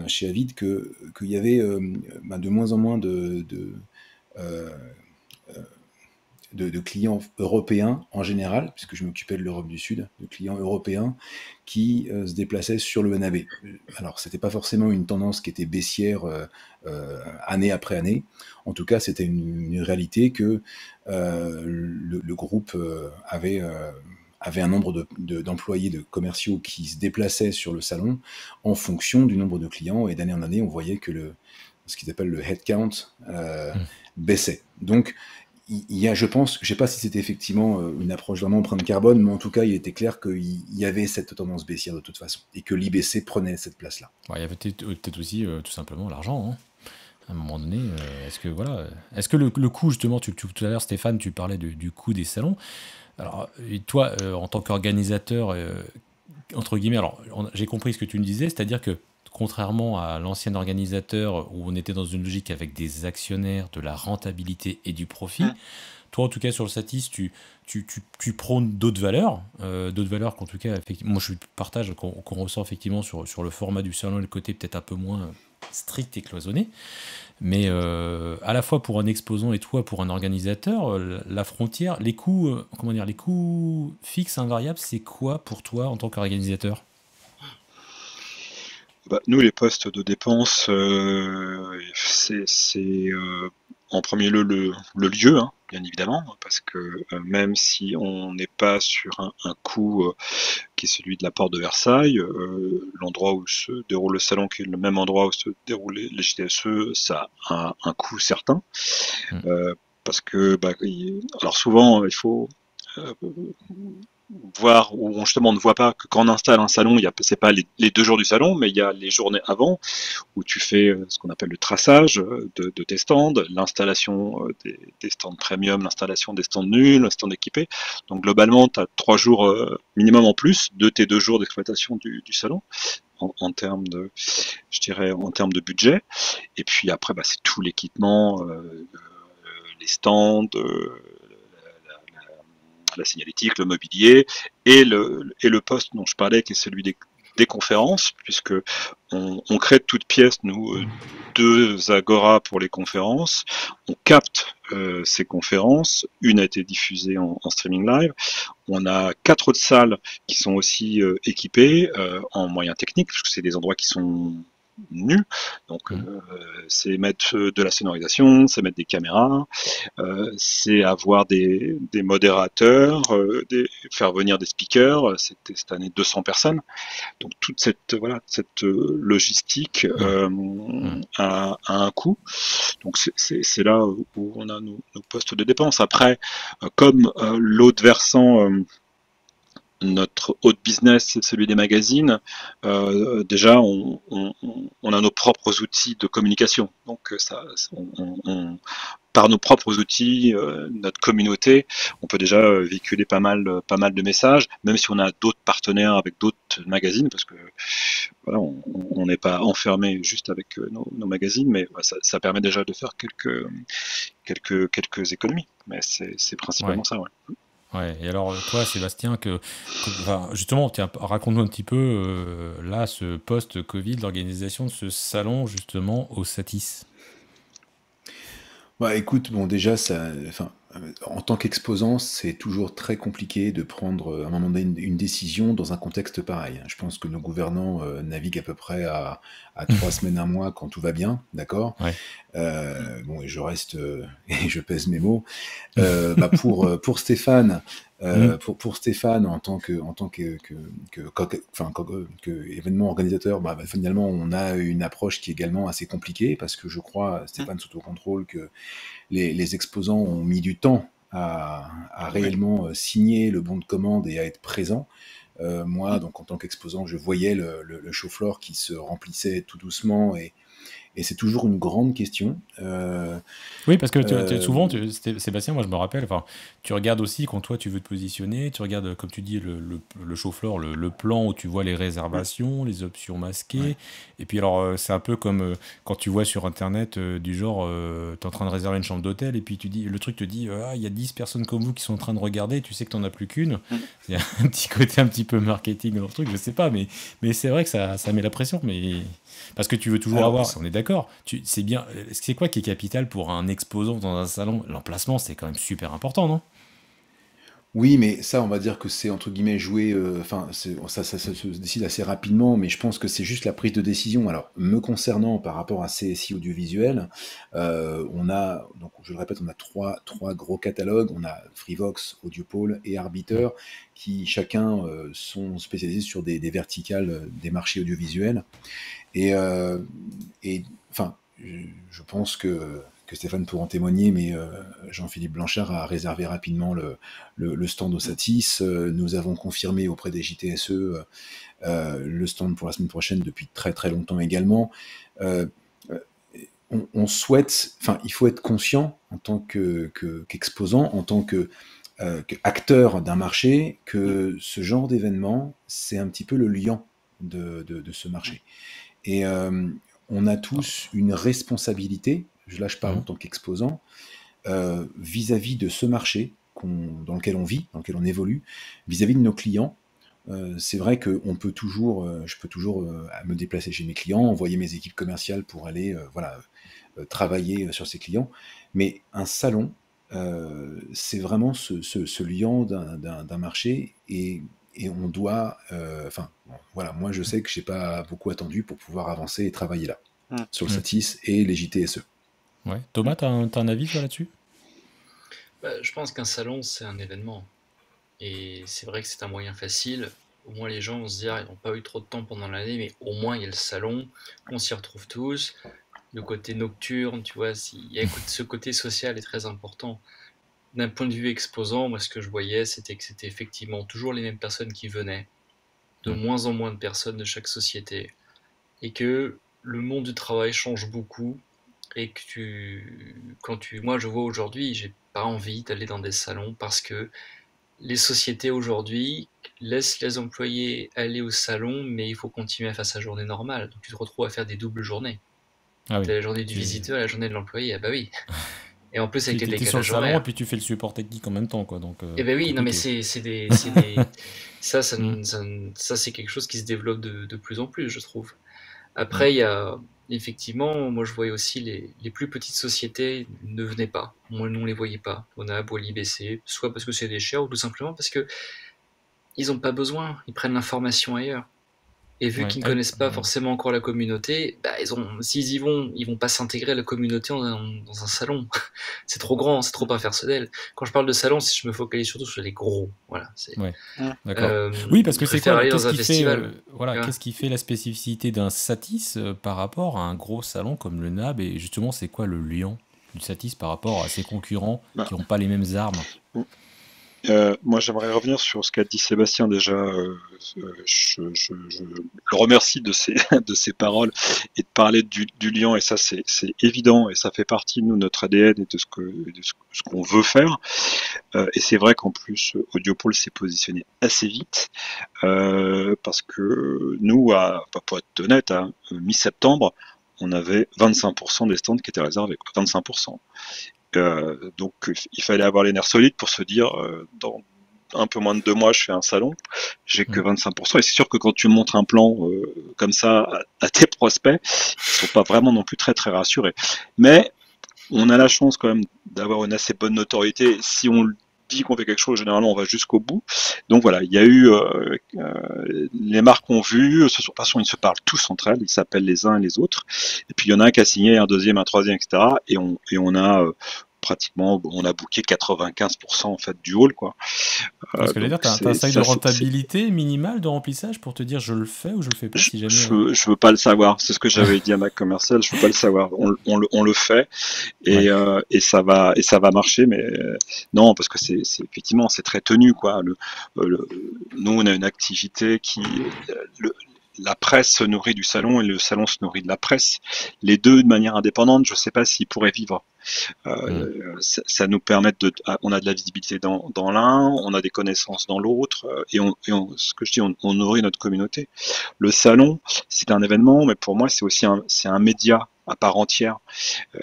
chez Avid, qu'il y avait de moins en moins de clients européens en général, puisque je m'occupais de l'Europe du Sud, de clients européens qui se déplaçaient sur le NAB. Alors, c'était pas forcément une tendance qui était baissière année après année. En tout cas, c'était une réalité que le groupe avait un nombre d'employés, de commerciaux qui se déplaçaient sur le salon en fonction du nombre de clients. Et d'année en année, on voyait que ce qu'ils appellent le headcount baissait. Donc, il y a, je pense, je ne sais pas si c'était effectivement une approche vraiment empreinte carbone, mais en tout cas, il était clair qu'il y avait cette tendance baissière de toute façon, et que l'IBC prenait cette place-là. Il y avait peut-être aussi tout simplement l'argent. Hein. À un moment donné, est-ce que le coût, justement, tout à l'heure, Stéphane, tu parlais du coût des salons. Alors, et toi, en tant qu'organisateur, entre guillemets, alors j'ai compris ce que tu me disais, c'est-à-dire que contrairement à l'ancien organisateur où on était dans une logique avec des actionnaires, de la rentabilité et du profit, toi en tout cas sur le Satis, tu prônes d'autres valeurs qu'en tout cas, moi je partage, qu'on ressent effectivement sur le format du salon, le côté peut-être un peu moins strict et cloisonné, mais à la fois pour un exposant et toi pour un organisateur, la frontière, les coûts fixes, invariables, c'est quoi pour toi en tant qu'organisateur ? Nous, les postes de dépenses, c'est en premier lieu le lieu, hein, bien évidemment, parce que même si on n'est pas sur un coût qui est celui de la porte de Versailles, l'endroit où se déroule le salon, qui est le même endroit où se déroulent les JTSE, ça a un coût certain, parce que alors souvent il faut voir où justement on ne voit pas que quand on installe un salon, c'est pas les 2 jours du salon, mais il y a les journées avant où tu fais ce qu'on appelle le traçage de tes stands, l'installation des stands premium, l'installation des stands nuls, les stands équipés. Donc globalement, tu as 3 jours minimum en plus de tes 2 jours d'exploitation du salon. En termes de, je dirais, en termes de budget. Et puis après, c'est tout l'équipement, les stands, la signalétique, le mobilier et le poste dont je parlais, qui est celui des conférences, puisque on crée de toutes pièces, nous, 2 Agora pour les conférences. On capte ces conférences. Une a été diffusée en streaming live. On a 4 autres salles qui sont aussi équipées en moyens techniques, parce que c'est des endroits qui sont nus. Donc, c'est mettre de la sonorisation, c'est mettre des caméras, c'est avoir des modérateurs, faire venir des speakers. C'était cette année 200 personnes. Donc toute cette logistique a un coût. Donc c'est là où on a nos postes de dépenses. Après, comme l'autre versant, notre autre business, c'est celui des magazines. Déjà, on a nos propres outils de communication. Donc par nos propres outils, notre communauté, on peut déjà véhiculer pas mal de messages, même si on a d'autres partenaires avec d'autres magazines, parce que voilà, on n'est pas enfermé juste avec nos magazines, mais ça permet déjà de faire quelques économies. Mais c'est principalement ça, ouais. Ouais, et alors toi, Sébastien, justement, tiens, raconte-nous un petit peu, là, ce post-Covid, l'organisation de ce salon, justement, au Satis. Écoute, bon, déjà, en tant qu'exposant, c'est toujours très compliqué de prendre à un moment donné une décision dans un contexte pareil. Je pense que nos gouvernants naviguent à peu près à 3 semaines, 1 mois quand tout va bien, d'accord? Ouais. Bon, et je reste et je pèse mes mots. Pour Stéphane, pour Stéphane en tant que événement organisateur, finalement on a une approche qui est également assez compliquée parce que je crois, Stéphane s'autocontrôle, que les exposants ont mis du temps à réellement signer le bon de commande et à être présent. Moi, donc en tant qu'exposant, je voyais le show floor qui se remplissait tout doucement et c'est toujours une grande question. Oui, parce que souvent, Sébastien, moi je me rappelle, tu regardes aussi quand toi tu veux te positionner, tu regardes, comme tu dis, le show floor, le plan où tu vois les réservations, les options masquées. Et puis alors, c'est un peu comme quand tu vois sur Internet du genre, tu es en train de réserver une chambre d'hôtel et puis le truc te dit, il y a 10 personnes comme vous qui sont en train de regarder, tu sais que tu n'en as plus qu'une. Il y a un petit côté un petit peu marketing dans le truc, je sais pas, mais c'est vrai que ça met la pression. Mais parce que tu veux toujours avoir, on est d'accord, c'est bien. C'est quoi qui est capital pour un exposant dans un salon? L'emplacement, c'est quand même super important, non? Oui, mais ça, on va dire que c'est entre guillemets joué. Ça se décide assez rapidement, mais je pense que c'est juste la prise de décision. Alors, me concernant par rapport à CSI audiovisuel, on a, donc je le répète, on a trois gros catalogues. On a Freevox, Audiopole et Arbiter, qui chacun sont spécialisés sur des verticales des marchés audiovisuels. Et je pense que Stéphane pourra en témoigner, mais Jean-Philippe Blanchard a réservé rapidement le stand au Satis. Nous avons confirmé auprès des JTSE le stand pour la semaine prochaine depuis très très longtemps également. On souhaite, il faut être conscient en tant qu'exposant, en tant qu'acteur d'un marché, que ce genre d'événement, c'est un petit peu le liant de ce marché. Et on a tous une responsabilité, là je parle en tant qu'exposant, vis-à-vis de ce marché dans lequel on vit, dans lequel on évolue, vis-à-vis de nos clients. C'est vrai que je peux toujours me déplacer chez mes clients, envoyer mes équipes commerciales pour aller travailler sur ces clients. Mais un salon, c'est vraiment ce liant d'un marché et on doit, moi je sais que j'ai pas beaucoup attendu pour pouvoir avancer et travailler là, sur le Satis et les JTSE. Ouais. Thomas, t'as un avis là-dessus? Je pense qu'un salon, c'est un événement. Et c'est vrai que c'est un moyen facile. Au moins, les gens vont se dire, ils n'ont pas eu trop de temps pendant l'année, mais au moins, il y a le salon, on s'y retrouve tous. Le côté nocturne, tu vois, ce côté social est très important. d'un point de vue exposant, moi ce que je voyais, c'était que c'était effectivement toujours les mêmes personnes qui venaient, de moins en moins de personnes de chaque société, et que le monde du travail change beaucoup, et que moi je vois aujourd'hui, j'ai pas envie d'aller dans des salons parce que les sociétés aujourd'hui laissent les employés aller au salon, mais il faut continuer à faire sa journée normale. Donc tu te retrouves à faire des doubles journées. Ah oui. T'as la journée du visiteur et la journée de l'employé. Ah bah oui. Et en plus avec les Tu es sur le décalages salon horaires. et puis tu fais le support technique en même temps, quoi. Donc, Eh ben oui, non mais compliqué. ça c'est quelque chose qui se développe de plus en plus, je trouve. Après, il y a effectivement, moi je voyais aussi les plus petites sociétés ne venaient pas. Moi, nous on les voyait pas. On a Boily BC, soit parce que c'est des chers ou tout simplement parce que ils n'ont pas besoin. Ils prennent l'information ailleurs. Et vu qu'ils ne connaissent pas forcément encore la communauté, bah, s'ils y vont, ils vont pas s'intégrer à la communauté dans un salon. C'est trop grand, c'est trop impersonnel. Quand je parle de salon, je me focalise surtout sur les gros. Voilà. D'accord. Oui, parce que c'est quoi, qu'est-ce qu'est-ce qui fait la spécificité d'un Satis par rapport à un gros salon comme le NAB, et justement, c'est quoi le lien du Satis par rapport à ses concurrents qui n'ont pas les mêmes armes? Moi, j'aimerais revenir sur ce qu'a dit Sébastien déjà. Je le remercie de ses paroles et de parler du lien. Et ça, c'est évident et ça fait partie de nous, notre ADN et de ce qu'on veut faire. Et c'est vrai qu'en plus, Audiopole s'est positionné assez vite parce que nous, pour être honnête, mi-septembre, on avait 25% des stands qui étaient réservés. 25%. Donc il fallait avoir les nerfs solides pour se dire dans un peu moins de 2 mois je fais un salon, j'ai que 25%, et c'est sûr que quand tu montres un plan comme ça à tes prospects, ils sont pas vraiment non plus très très rassurés, mais on a la chance quand même d'avoir une assez bonne notoriété. Si on dit qu'on fait quelque chose, généralement on va jusqu'au bout. Donc voilà, il y a eu les marques ont vu, de toute façon ils se parlent tous entre elles, ils s'appellent les uns et les autres, et puis il y en a un qui a signé, un deuxième, un troisième, etc. Et on a pratiquement, on a booké 95% en fait du hall, quoi. Parce que t'as un seuil de rentabilité minimal de remplissage pour te dire je le fais ou je le fais pas, si jamais. Je veux pas le savoir. C'est ce que j'avais dit à ma commerciale. Je veux pas le savoir. On le fait et ça va marcher. Mais non, parce que c'est effectivement c'est très tenu, quoi. Nous on a une activité qui la presse se nourrit du salon et le salon se nourrit de la presse. Les deux de manière indépendante, je ne sais pas s'ils pourraient vivre. Ça nous permet on a de la visibilité dans l'un, on a des connaissances dans l'autre, et ce que je dis, on nourrit notre communauté. Le salon, c'est un événement, mais pour moi, c'est aussi un média à part entière.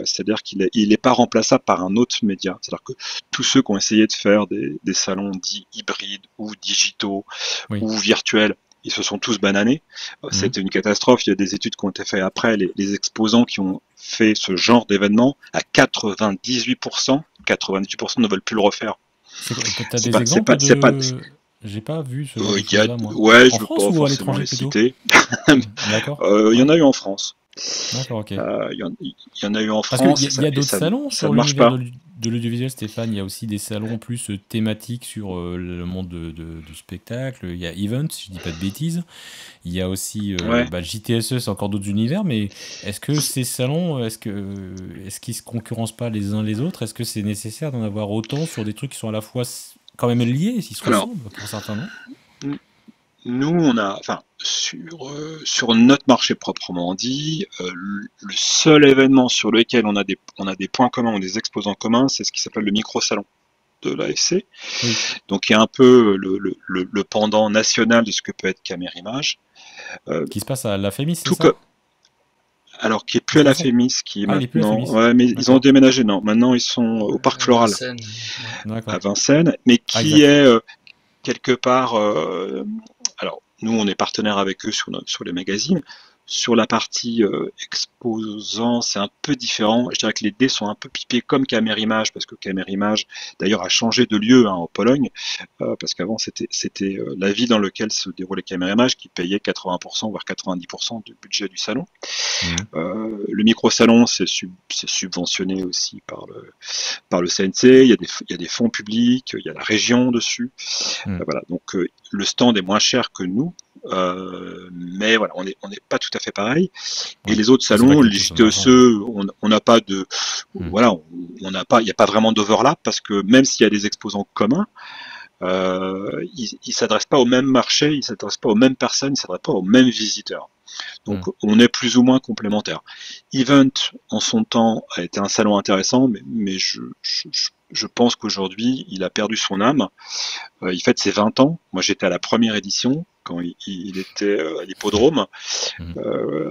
C'est-à-dire qu'il n'est pas remplaçable par un autre média. C'est-à-dire que tous ceux qui ont essayé de faire des salons dits hybrides ou digitaux ou virtuels, ils se sont tous bananés. C'était une catastrophe. Il y a des études qui ont été faites après. Les exposants qui ont fait ce genre d'événement, à 98% ne veulent plus le refaire. T'as des exemples J'ai pas vu ce genre moi. Ouais, je ne veux pas forcément les citer. D'accord. Il y en a eu en France. D'accord, ok. Il y en a eu en France. Parce qu'il y a d'autres salons sur l'univers de l'audiovisuel, Stéphane. Il y a aussi des salons plus thématiques sur le monde du spectacle. Il y a Event, si je dis pas de bêtises. Il y a aussi JTSE, c'est encore d'autres univers. Mais est-ce que ces salons, est-ce qu'ils se concurrencent pas les uns les autres? Est-ce que c'est nécessaire d'en avoir autant sur des trucs qui sont à la fois quand même liés, s'ils se ressemblent pour certains noms? Nous, on a, sur notre marché proprement dit, le seul événement sur lequel on a des points communs ou des exposants communs, c'est ce qui s'appelle le micro-salon de l'AFC. Oui. Donc, il y a un peu le pendant national de ce que peut être Camérimage. Qui se passe à la FEMIS, c'est ça? Alors, qui est plus à la FEMIS, qui est maintenant. Ouais, mais ils ont déménagé, non. Maintenant, ils sont au Parc Floral, à Vincennes, mais qui est quelque part. Alors, nous, on est partenaire avec eux sur les magazines. Sur la partie exposant, c'est un peu différent. Je dirais que les dés sont un peu pipés comme Camérimage, parce que Camérimage, d'ailleurs, a changé de lieu en Pologne, parce qu'avant, c'était la ville dans laquelle se déroulait Camérimage qui payait 80%, voire 90% du budget du salon. Le micro-salon, c'est subventionné aussi par le CNC. Il y a des fonds publics, il y a la région dessus. Voilà, donc le stand est moins cher que nous. mais voilà, on n'est pas tout à fait pareil. Et les autres salons, les JTEC, on n'a pas de, voilà, on n'a pas, il n'y a pas vraiment d'overlap parce que même s'il y a des exposants communs, ils s'adressent pas au même marché, ils s'adressent pas aux mêmes personnes, ils s'adressent pas aux mêmes visiteurs. Donc on est plus ou moins complémentaires. Event, en son temps, a été un salon intéressant, mais je pense qu'aujourd'hui, il a perdu son âme. Il fête ses 20 ans. Moi, j'étais à la première édition, quand il était à l'hippodrome, à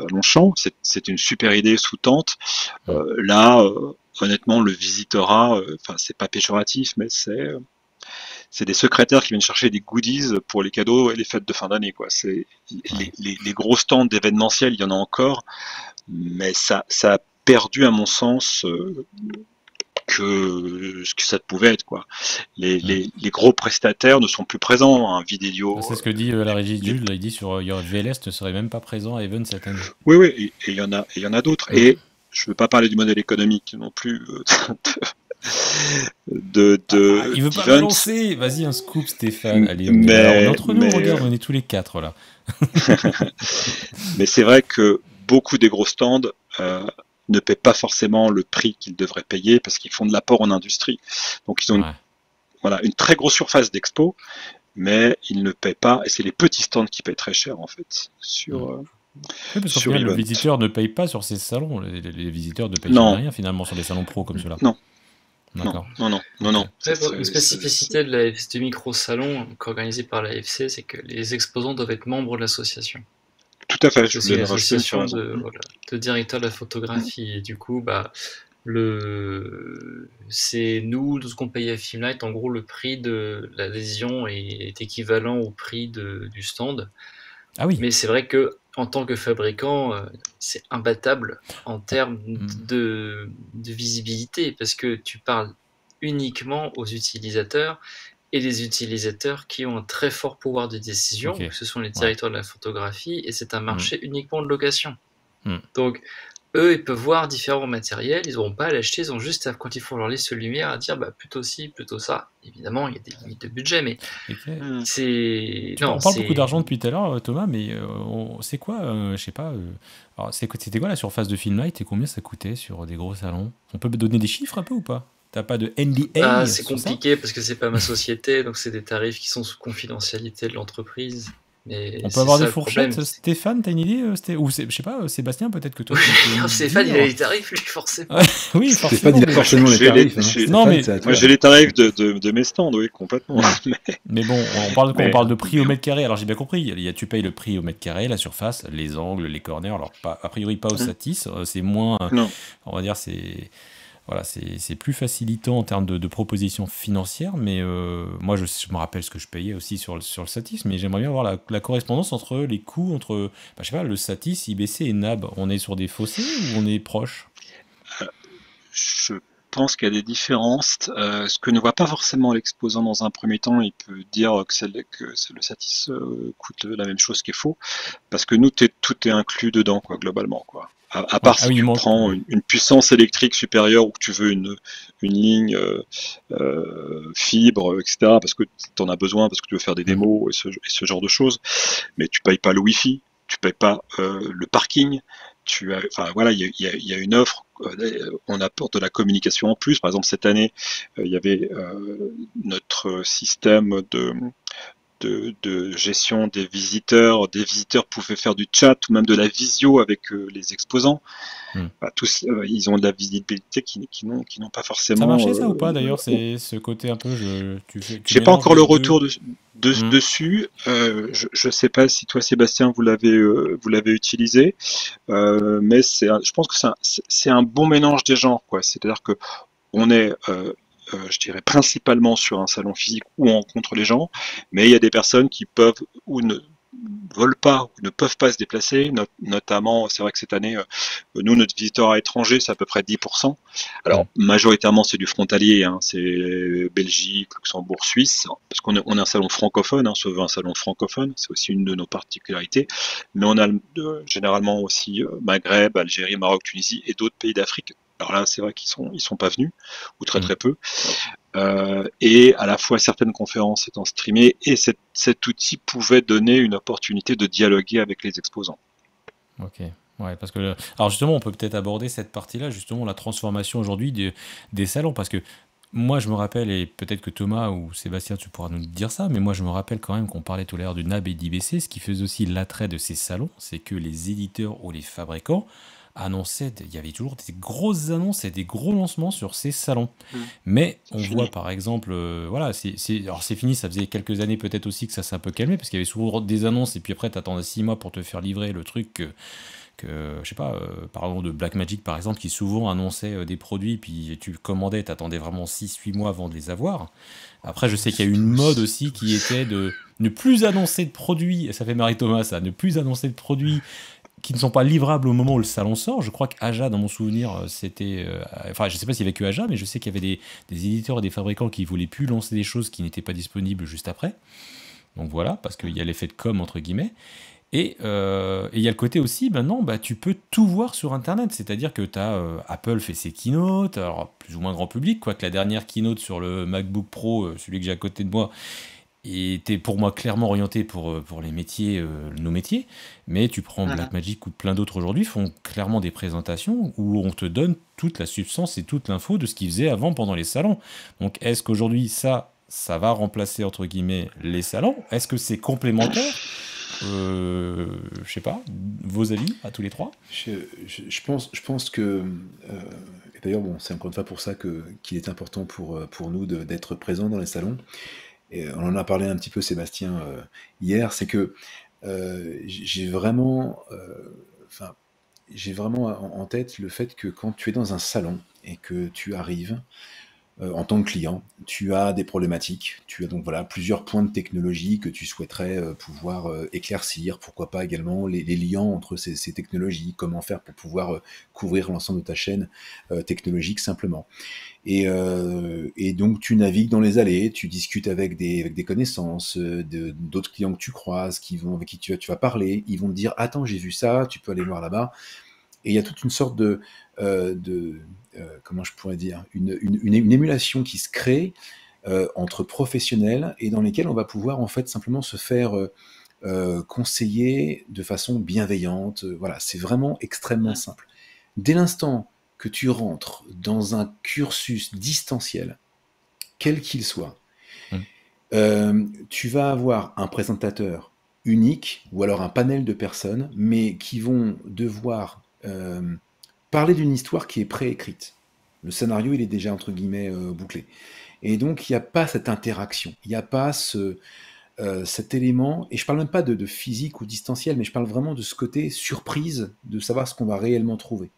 Longchamp. C'est une super idée sous tente. Là, honnêtement, le visiteurat, enfin, c'est pas péjoratif, mais c'est des secrétaires qui viennent chercher des goodies pour les cadeaux et les fêtes de fin d'année, quoi. C'est les gros stands d'événementiel, il y en a encore, mais ça a perdu, à mon sens, que ce que ça pouvait être, quoi. Les gros prestataires ne sont plus présents, hein. Vidéo. C'est ce que dit la régie de Jules, là, il dit sur VLS ne serait même pas présent à Event cette année. Oui, et il y en a d'autres. Et je ne veux pas parler du modèle économique non plus. Il veut pas me lancer. Vas-y, un scoop, Stéphane. Allez, on est entre nous, regarde, on est tous les quatre là. Mais c'est vrai que beaucoup des gros stands ne paient pas forcément le prix qu'ils devraient payer parce qu'ils font de l'apport en industrie. Donc ils ont une très grosse surface d'expo, mais ils ne paient pas, et c'est les petits stands qui paient très cher en fait. Parce qu'au final, le visiteur ne paye pas sur ces salons. Les visiteurs ne payent rien finalement sur des salons pro comme cela. Non. D'accord. Non. Une spécificité du micro-salon organisé par la FC, c'est que les exposants doivent être membres de l'association. Tout à fait, je voulais rajouter sur de directeur de la photographie. Et du coup, c'est nous, tout ce qu'on paye à Filmlight, en gros, le prix de l'adhésion est équivalent au prix du stand. Ah oui. Mais c'est vrai que en tant que fabricant, c'est imbattable en termes de visibilité, parce que tu parles uniquement aux utilisateurs, et les utilisateurs qui ont un très fort pouvoir de décision, ce sont les directeurs de la photographie, et c'est un marché uniquement de location. Donc, eux, ils peuvent voir différents matériels, ils n'auront pas à l'acheter, ils ont juste, quand ils font leur liste de lumière, à dire plutôt ci, plutôt ça. Évidemment, il y a des limites de budget, mais on parle beaucoup d'argent depuis tout à l'heure, Thomas, mais c'est quoi, je sais pas, alors c'était quoi la surface de Filmlight et combien ça coûtait sur des gros salons? On peut me donner des chiffres un peu ou pas? T'as pas de NDA? C'est compliqué parce que c'est pas ma société, donc c'est des tarifs qui sont sous confidentialité de l'entreprise. Mais on peut avoir des fourchettes. Stéphane, t'as une idée? Ou je sais pas, Sébastien, peut-être que toi. Stéphane, il a les tarifs, lui, forcément. Oui, forcément. Stéphane, il a forcément les tarifs. Non, mais moi, j'ai les tarifs de mes stands, oui, complètement. Mais bon, on parle de prix au mètre carré. Alors, j'ai bien compris. Tu payes le prix au mètre carré, la surface, les angles, les corners. Alors, a priori, pas au satis. C'est moins. On va dire, c'est. Voilà, c'est plus facilitant en termes de propositions financières, mais moi je me rappelle ce que je payais aussi sur le Satis, mais j'aimerais bien voir la correspondance entre les coûts entre je sais pas, le Satis, IBC et NAB. On est sur des fossés ou on est proche? Je pense qu'il y a des différences. Ce que ne voit pas forcément l'exposant dans un premier temps, il peut dire que le Satis coûte la même chose, qui est faux, parce que nous, tout est inclus dedans, quoi, globalement, quoi. À part si tu prends une puissance électrique supérieure ou que tu veux une ligne fibre, etc., parce que tu en as besoin, parce que tu veux faire des démos et ce genre de choses, mais tu payes pas le Wi-Fi, tu payes pas le parking, il y a une offre, on apporte de la communication en plus. Par exemple, cette année, il y avait notre système de gestion des visiteurs. Des visiteurs pouvaient faire du chat ou même de la visio avec les exposants. Tous, ils ont de la visibilité qui n'ont pas forcément. Ça marchait ça ou pas d'ailleurs? C'est ce côté un peu. J'ai pas encore le retour dessus. Je sais pas si toi, Sébastien, vous l'avez utilisé, mais je pense que c'est un bon mélange des genres, quoi. C'est-à-dire que on est je dirais principalement sur un salon physique où on rencontre les gens, mais il y a des personnes qui peuvent ou ne veulent pas ou ne peuvent pas se déplacer, notamment, c'est vrai que cette année, nous, notre visiteur à étranger, c'est à peu près 10%. Alors, majoritairement, c'est du frontalier, hein, c'est Belgique, Luxembourg, Suisse, parce qu'on est un salon francophone, on se veut un salon francophone, c'est aussi une de nos particularités, mais on a généralement aussi Maghreb, Algérie, Maroc, Tunisie et d'autres pays d'Afrique Alors là, c'est vrai ils sont pas venus, ou très très peu. Et à la fois certaines conférences étant streamées, et cet outil pouvait donner une opportunité de dialoguer avec les exposants. Ok. Ouais, parce que alors justement, on peut peut-être aborder cette partie-là, justement la transformation aujourd'hui des salons, parce que moi je me rappelle, et peut-être que Thomas ou Sébastien tu pourras nous dire ça, mais moi je me rappelle quand même qu'on parlait tout à l'heure du NAB et d'IBC, ce qui faisait aussi l'attrait de ces salons, c'est que les éditeurs ou les fabricants annonçaient, il y avait toujours des grosses annonces et des gros lancements sur ces salons. Mais on voit par exemple, voilà, alors c'est fini, ça faisait quelques années peut-être aussi que ça s'est un peu calmé, parce qu'il y avait souvent des annonces, et puis après t'attendais 6 mois pour te faire livrer le truc je sais pas, parlons de Blackmagic par exemple, qui souvent annonçait des produits, puis tu commandais, t'attendais vraiment 6-8 mois avant de les avoir. Après, je sais qu'il y a eu une mode aussi qui était de ne plus annoncer de produits, et ça fait Marie-Thomas ça, ne plus annoncer de produits qui ne sont pas livrables au moment où le salon sort. Je crois qu'Aja, dans mon souvenir, c'était... enfin, je sais pas s'il y avait que Aja, mais je sais qu'il y avait des éditeurs et des fabricants qui voulaient plus lancer des choses qui n'étaient pas disponibles juste après. Donc voilà, parce qu'il y a l'effet de com, entre guillemets. Et il y a le côté aussi, maintenant, tu peux tout voir sur Internet. C'est-à-dire que Apple fait ses keynotes, alors plus ou moins grand public, quoique la dernière keynote sur le MacBook Pro, celui que j'ai à côté de moi, était pour moi clairement orienté pour les métiers, nos métiers. Mais tu prends Blackmagic ou plein d'autres aujourd'hui, font clairement des présentations où on te donne toute la substance et toute l'info de ce qu'ils faisaient avant pendant les salons. Donc est-ce qu'aujourd'hui, ça va remplacer, entre guillemets, les salons? Est-ce que c'est complémentaire? Je sais pas, vos avis à tous les trois? Je pense que, et d'ailleurs, bon, c'est encore une fois pour ça qu'il est important pour nous d'être présents dans les salons. Et on en a parlé un petit peu, Sébastien, hier, c'est que j'ai vraiment, en tête le fait que quand tu es dans un salon et que tu arrives, en tant que client, tu as des problématiques, tu as donc voilà plusieurs points de technologie que tu souhaiterais pouvoir éclaircir, pourquoi pas également les liens entre ces technologies, comment faire pour pouvoir couvrir l'ensemble de ta chaîne technologique simplement. Et donc tu navigues dans les allées, tu discutes avec des connaissances, d'autres clients que tu croises, avec qui tu vas parler, ils vont te dire « Attends, j'ai vu ça, tu peux aller voir là-bas ». Et il y a toute une sorte comment je pourrais dire, une émulation qui se crée entre professionnels et dans lesquels on va pouvoir en fait simplement se faire conseiller de façon bienveillante. Voilà, c'est vraiment extrêmement simple. Dès l'instant que tu rentres dans un cursus distanciel, quel qu'il soit, tu vas avoir un présentateur unique ou alors un panel de personnes, mais qui vont devoir parler d'une histoire qui est préécrite. Le scénario, il est déjà, entre guillemets, bouclé. Et donc, il n'y a pas cette interaction, il n'y a pas cet élément, et je parle même pas de physique ou distanciel, mais je parle vraiment de ce côté surprise, de savoir ce qu'on va réellement trouver.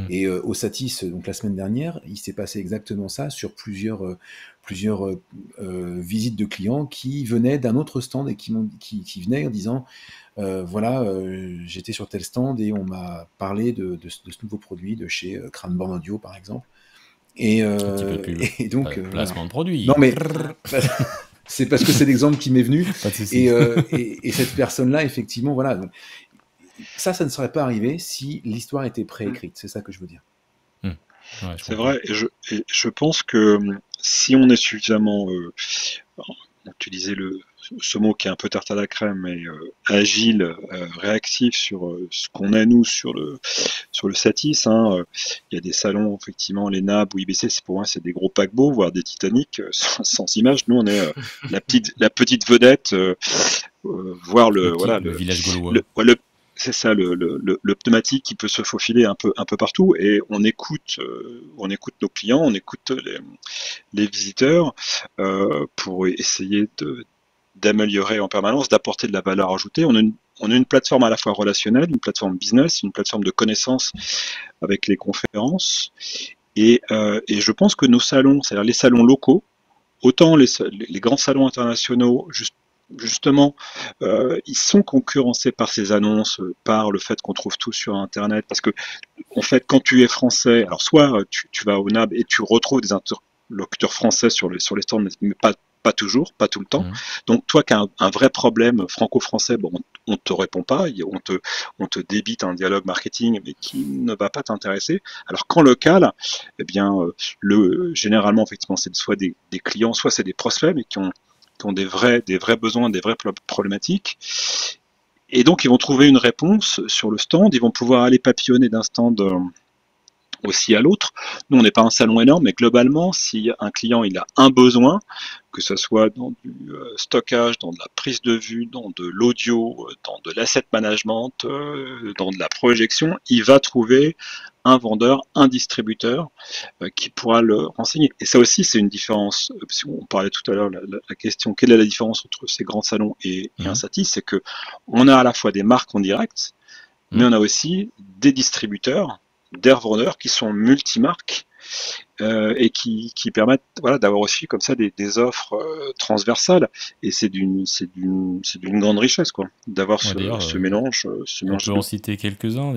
Et au Satis, donc la semaine dernière, il s'est passé exactement ça sur plusieurs visites de clients qui venaient d'un autre stand et qui venaient en disant voilà, j'étais sur tel stand et on m'a parlé de ce nouveau produit de chez Cranborn Audio par exemple. Et donc placement de produit. Non mais c'est parce que c'est l'exemple qui m'est venu. Et cette personne-là, effectivement, voilà. Donc, ça ne serait pas arrivé si l'histoire était préécrite. C'est ça que je veux dire. Ouais, c'est vrai. Et je pense que si on est suffisamment, tu disais ce mot qui est un peu tarte à la crème, mais agile, réactif sur ce qu'on a nous sur le Satis. Il y a des salons, effectivement, les NAB ou IBC, pour moi c'est des gros paquebots, voire des Titanic sans image. Nous on est la petite vedette, voire le village gaulois. C'est ça, le pneumatique qui peut se faufiler un peu partout, et on écoute nos clients, on écoute les visiteurs pour essayer d'améliorer en permanence, d'apporter de la valeur ajoutée. On a une plateforme à la fois relationnelle, une plateforme business, une plateforme de connaissances avec les conférences, et je pense que nos salons, c'est-à-dire les salons locaux, autant les grands salons internationaux, justement, ils sont concurrencés par ces annonces, par le fait qu'on trouve tout sur Internet, parce que, en fait, quand tu es français, alors soit tu vas au NAB et tu retrouves des interlocuteurs français sur les stands, mais pas toujours, pas tout le temps. Donc toi qui as un vrai problème franco-français, bon, on te répond pas, on te débite un dialogue marketing mais qui ne va pas t'intéresser. Alors qu'en local, eh bien généralement effectivement c'est soit des clients, soit c'est des prospects mais qui ont des vrais besoins, des vraies problématiques. Et donc ils vont trouver une réponse sur le stand, ils vont pouvoir aller papillonner d'un stand aussi à l'autre. Nous, on n'est pas un salon énorme, mais globalement, si un client il a un besoin, que ce soit dans du stockage, dans de la prise de vue, dans de l'audio, dans de l'asset management, dans de la projection, il va trouver un vendeur, un distributeur qui pourra le renseigner. Et ça aussi, c'est une différence. Si on parlait tout à l'heure la question, quelle est la différence entre ces grands salons et un Satis, c'est que on a à la fois des marques en direct, mais on a aussi des distributeurs, des revendeurs qui sont multimarques et qui permettent d'avoir aussi comme ça des offres transversales, et c'est d'une grande richesse d'avoir ce mélange. On peut en citer quelques-uns,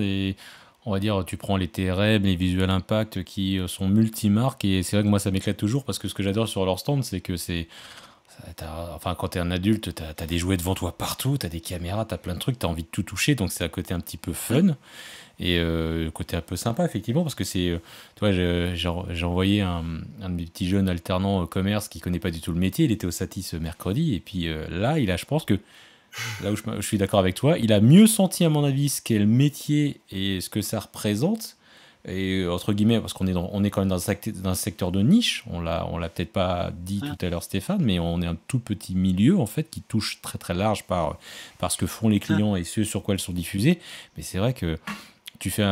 on va dire, tu prends les TRM, les Visual Impact qui sont multimarques, et c'est vrai que moi ça m'éclate toujours parce que ce que j'adore sur leur stand, c'est que quand t'es un adulte, t'as des jouets devant toi partout, t'as des caméras, t'as plein de trucs, t'as envie de tout toucher, donc c'est un côté un petit peu fun. Et côté un peu sympa, effectivement, parce que c'est... tu vois, j'ai envoyé un de mes petits jeunes alternants commerce qui connaît pas du tout le métier, il était au Satis mercredi, et puis là, je pense que, là où je suis d'accord avec toi, il a mieux senti, à mon avis, ce qu'est le métier et ce que ça représente, et entre guillemets, parce qu'on est quand même dans un secteur de niche, on l'a peut-être pas dit tout à l'heure, Stéphane, mais on est un tout petit milieu, en fait, qui touche très très large par ce que font les clients et ce sur quoi elles sont diffusées. Mais c'est vrai que tu fais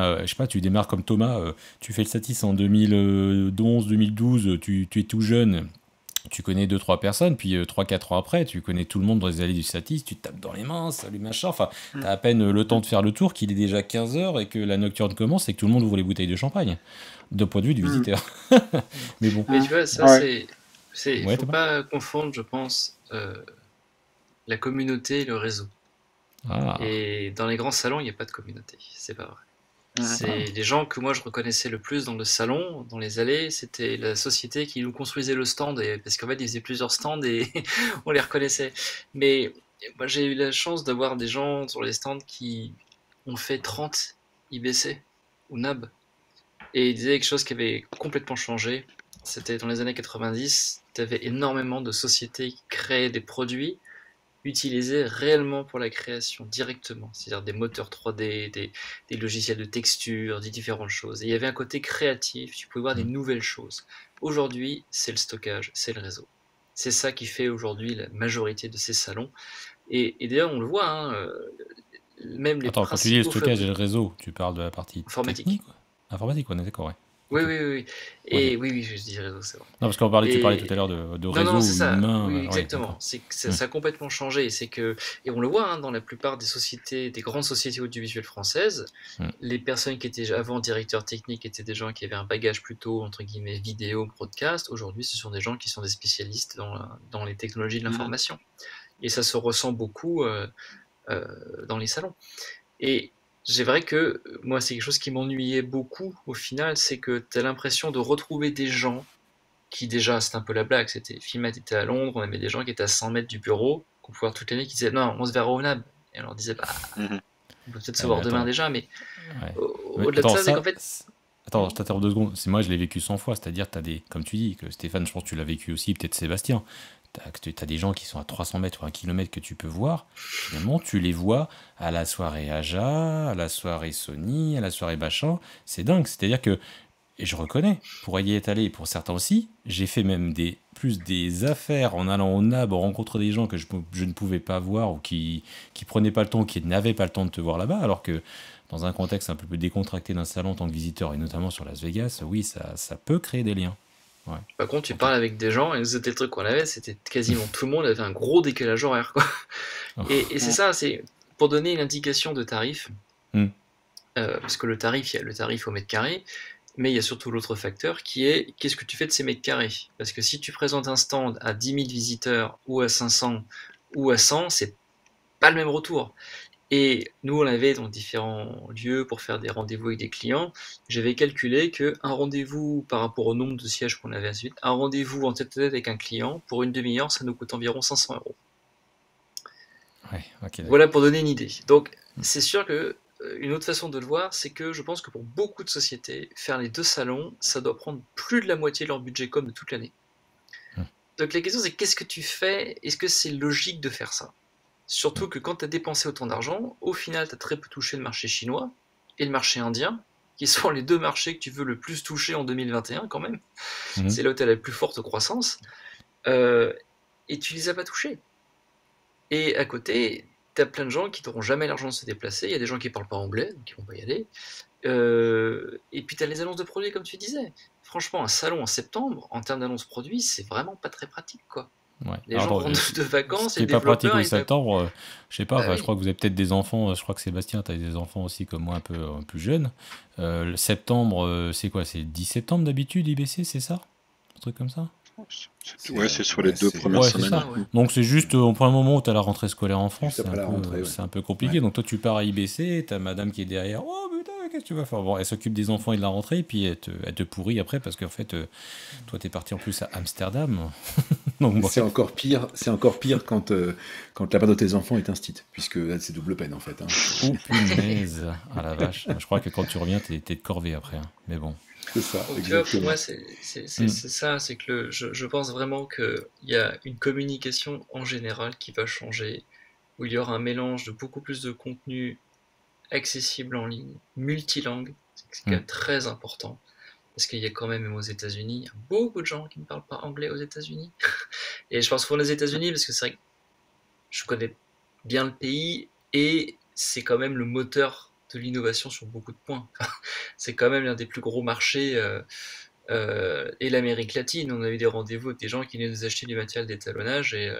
tu démarres comme Thomas, tu fais le Satis en 2011, 2012, tu es tout jeune, tu connais 2-3 personnes, puis 3-4 ans après, tu connais tout le monde dans les allées du Satis, tu te tapes dans les mains, salut machin, enfin, t'as à peine le temps de faire le tour, qu'il est déjà 15h et que la nocturne commence et que tout le monde ouvre les bouteilles de champagne, d'un point de vue du visiteur. Mais bon. Mais tu vois, ça faut pas confondre, je pense, la communauté et le réseau. Et dans les grands salons, il n'y a pas de communauté, c'est pas vrai. C'est les gens que moi je reconnaissais le plus dans le salon, dans les allées, c'était la société qui nous construisait le stand, parce qu'en fait ils faisaient plusieurs stands et on les reconnaissait. Mais moi j'ai eu la chance d'avoir des gens sur les stands qui ont fait 30 IBC ou NAB, et ils disaient quelque chose qui avait complètement changé. C'était dans les années 90, tu avais énormément de sociétés qui créaient des produits utilisés réellement pour la création directement, c'est-à-dire des moteurs 3D, des logiciels de texture, des différentes choses. Et il y avait un côté créatif, tu pouvais voir des nouvelles choses. Aujourd'hui, c'est le stockage, c'est le réseau. C'est ça qui fait aujourd'hui la majorité de ces salons. Et d'ailleurs, on le voit, même les Attends, quand tu dis le stockage et le réseau, tu parles de la partie technique, informatique, on est d'accord, ouais. Oui. Et oui, je dis réseau, c'est vrai. Non, parce tu parlais tout à l'heure de réseau humain. Oui, exactement. C'est que ça a complètement changé. Et on le voit dans la plupart des sociétés, des grandes sociétés audiovisuelles françaises, les personnes qui étaient avant directeurs techniques étaient des gens qui avaient un bagage plutôt, entre guillemets, vidéo, broadcast. Aujourd'hui, ce sont des gens qui sont des spécialistes dans les technologies de l'information. Et ça se ressent beaucoup dans les salons. Et c'est vrai que moi, c'est quelque chose qui m'ennuyait beaucoup au final, c'est que tu as l'impression de retrouver des gens qui, déjà, c'était un peu la blague, Filmat était à Londres, on avait des gens qui étaient à 100 mètres du bureau, qu'on pouvait voir toute l'année, qui disaient non, on se verra au NAB. Et on leur disait, on peut peut-être se voir demain déjà, mais au-delà de ça, c'est qu'en fait. Attends, je t'interromps 2 secondes. Moi, je l'ai vécu 100 fois, c'est-à-dire, comme tu dis, que Stéphane, je pense que tu l'as vécu aussi, peut-être Sébastien. T'as des gens qui sont à 300 mètres ou 1 kilomètre que tu peux voir. Finalement, tu les vois à la soirée Aja, à la soirée Sony, à la soirée machin. C'est dingue. C'est-à-dire que, et je reconnais, pour y être allé, et pour certains aussi, j'ai fait même plus des affaires en allant au NAB, en rencontrant des gens que je ne pouvais pas voir ou qui prenaient pas le temps, qui n'avaient pas le temps de te voir là-bas, alors que dans un contexte un peu plus décontracté d'un salon en tant que visiteur, et notamment sur Las Vegas, oui, ça peut créer des liens. Ouais. Par contre, tu parles avec des gens, et c'était le truc qu'on avait, c'était quasiment tout le monde avait un gros décalage horaire, quoi. Et c'est ça, c'est pour donner une indication de tarif, parce que le tarif, il y a le tarif au mètre carré, mais il y a surtout l'autre facteur qui est qu'est-ce que tu fais de ces mètres carrés. Parce que si tu présentes un stand à 10 000 visiteurs, ou à 500, ou à 100, c'est pas le même retour. Et nous, on avait donc différents lieux pour faire des rendez-vous avec des clients. J'avais calculé qu'un rendez-vous par rapport au nombre de sièges qu'on avait à suite, un rendez-vous en tête-à-tête avec un client, pour une demi-heure, ça nous coûte environ 500 €. Ouais, ok. Voilà pour donner une idée. Donc, c'est sûr que une autre façon de le voir, c'est que je pense que pour beaucoup de sociétés, faire les 2 salons, ça doit prendre plus de la moitié de leur budget com de toute l'année. Donc la question, c'est qu'est-ce que tu fais? Est-ce que c'est logique de faire ça? Surtout que quand tu as dépensé autant d'argent, au final, tu as très peu touché le marché chinois et le marché indien, qui sont les 2 marchés que tu veux le plus toucher en 2021 quand même. C'est là où tu as la plus forte croissance. Et tu les as pas touchés. Et à côté, tu as plein de gens qui n'auront jamais l'argent de se déplacer. Il y a des gens qui parlent pas anglais, donc ils vont pas y aller. Et puis tu as les annonces de produits, comme tu disais. Franchement, un salon en septembre, en termes d'annonces produits, c'est vraiment pas très pratique, quoi. Ouais. Les gens rentrent de vacances Ce qui et n'est les pas pratique développeurs, au ils septembre, je sais pas, Bah je oui. crois que vous avez peut-être des enfants, je crois que Sébastien, tu as des enfants aussi comme moi un peu plus jeunes. Le septembre, c'est quoi? C'est 10 septembre d'habitude, IBC, c'est ça? Un truc comme ça? Ouais, c'est sur les 2 premières Ouais, c'est semaines. ça. Donc c'est juste au premier moment où tu as la rentrée scolaire en France, Juste après la rentrée, ouais. c'est un peu compliqué. Ouais. Donc toi tu pars à IBC, t'as madame qui est derrière, oh putain, qu'est-ce que tu vas faire? Bon, elle s'occupe des enfants et de la rentrée, et puis elle te pourrit après, parce qu'en fait, toi t'es parti en plus à Amsterdam. Donc, bon. C'est encore pire quand la part de tes enfants est instite, puisque là c'est double peine en fait. Hein. Oh punaise, ah la vache. Je crois que quand tu reviens, t'es de corvée après, hein. Mais bon. C'est ça, Donc, exactement. pour moi, c'est ça, c'est que je pense vraiment qu'il y a une communication en général qui va changer, où il y aura un mélange de beaucoup plus de contenu accessible en ligne, multilingue, c'est quand même très important, parce qu'il y a quand même aux États-Unis, il y a beaucoup de gens qui ne parlent pas anglais aux États-Unis. Et je pense pour les États-Unis, parce que c'est vrai que je connais bien le pays, et c'est quand même le moteur de l'innovation sur beaucoup de points. C'est quand même l'un des plus gros marchés, et l'Amérique latine. On a eu des rendez-vous avec des gens qui venaient nous acheter du matériel d'étalonnage, et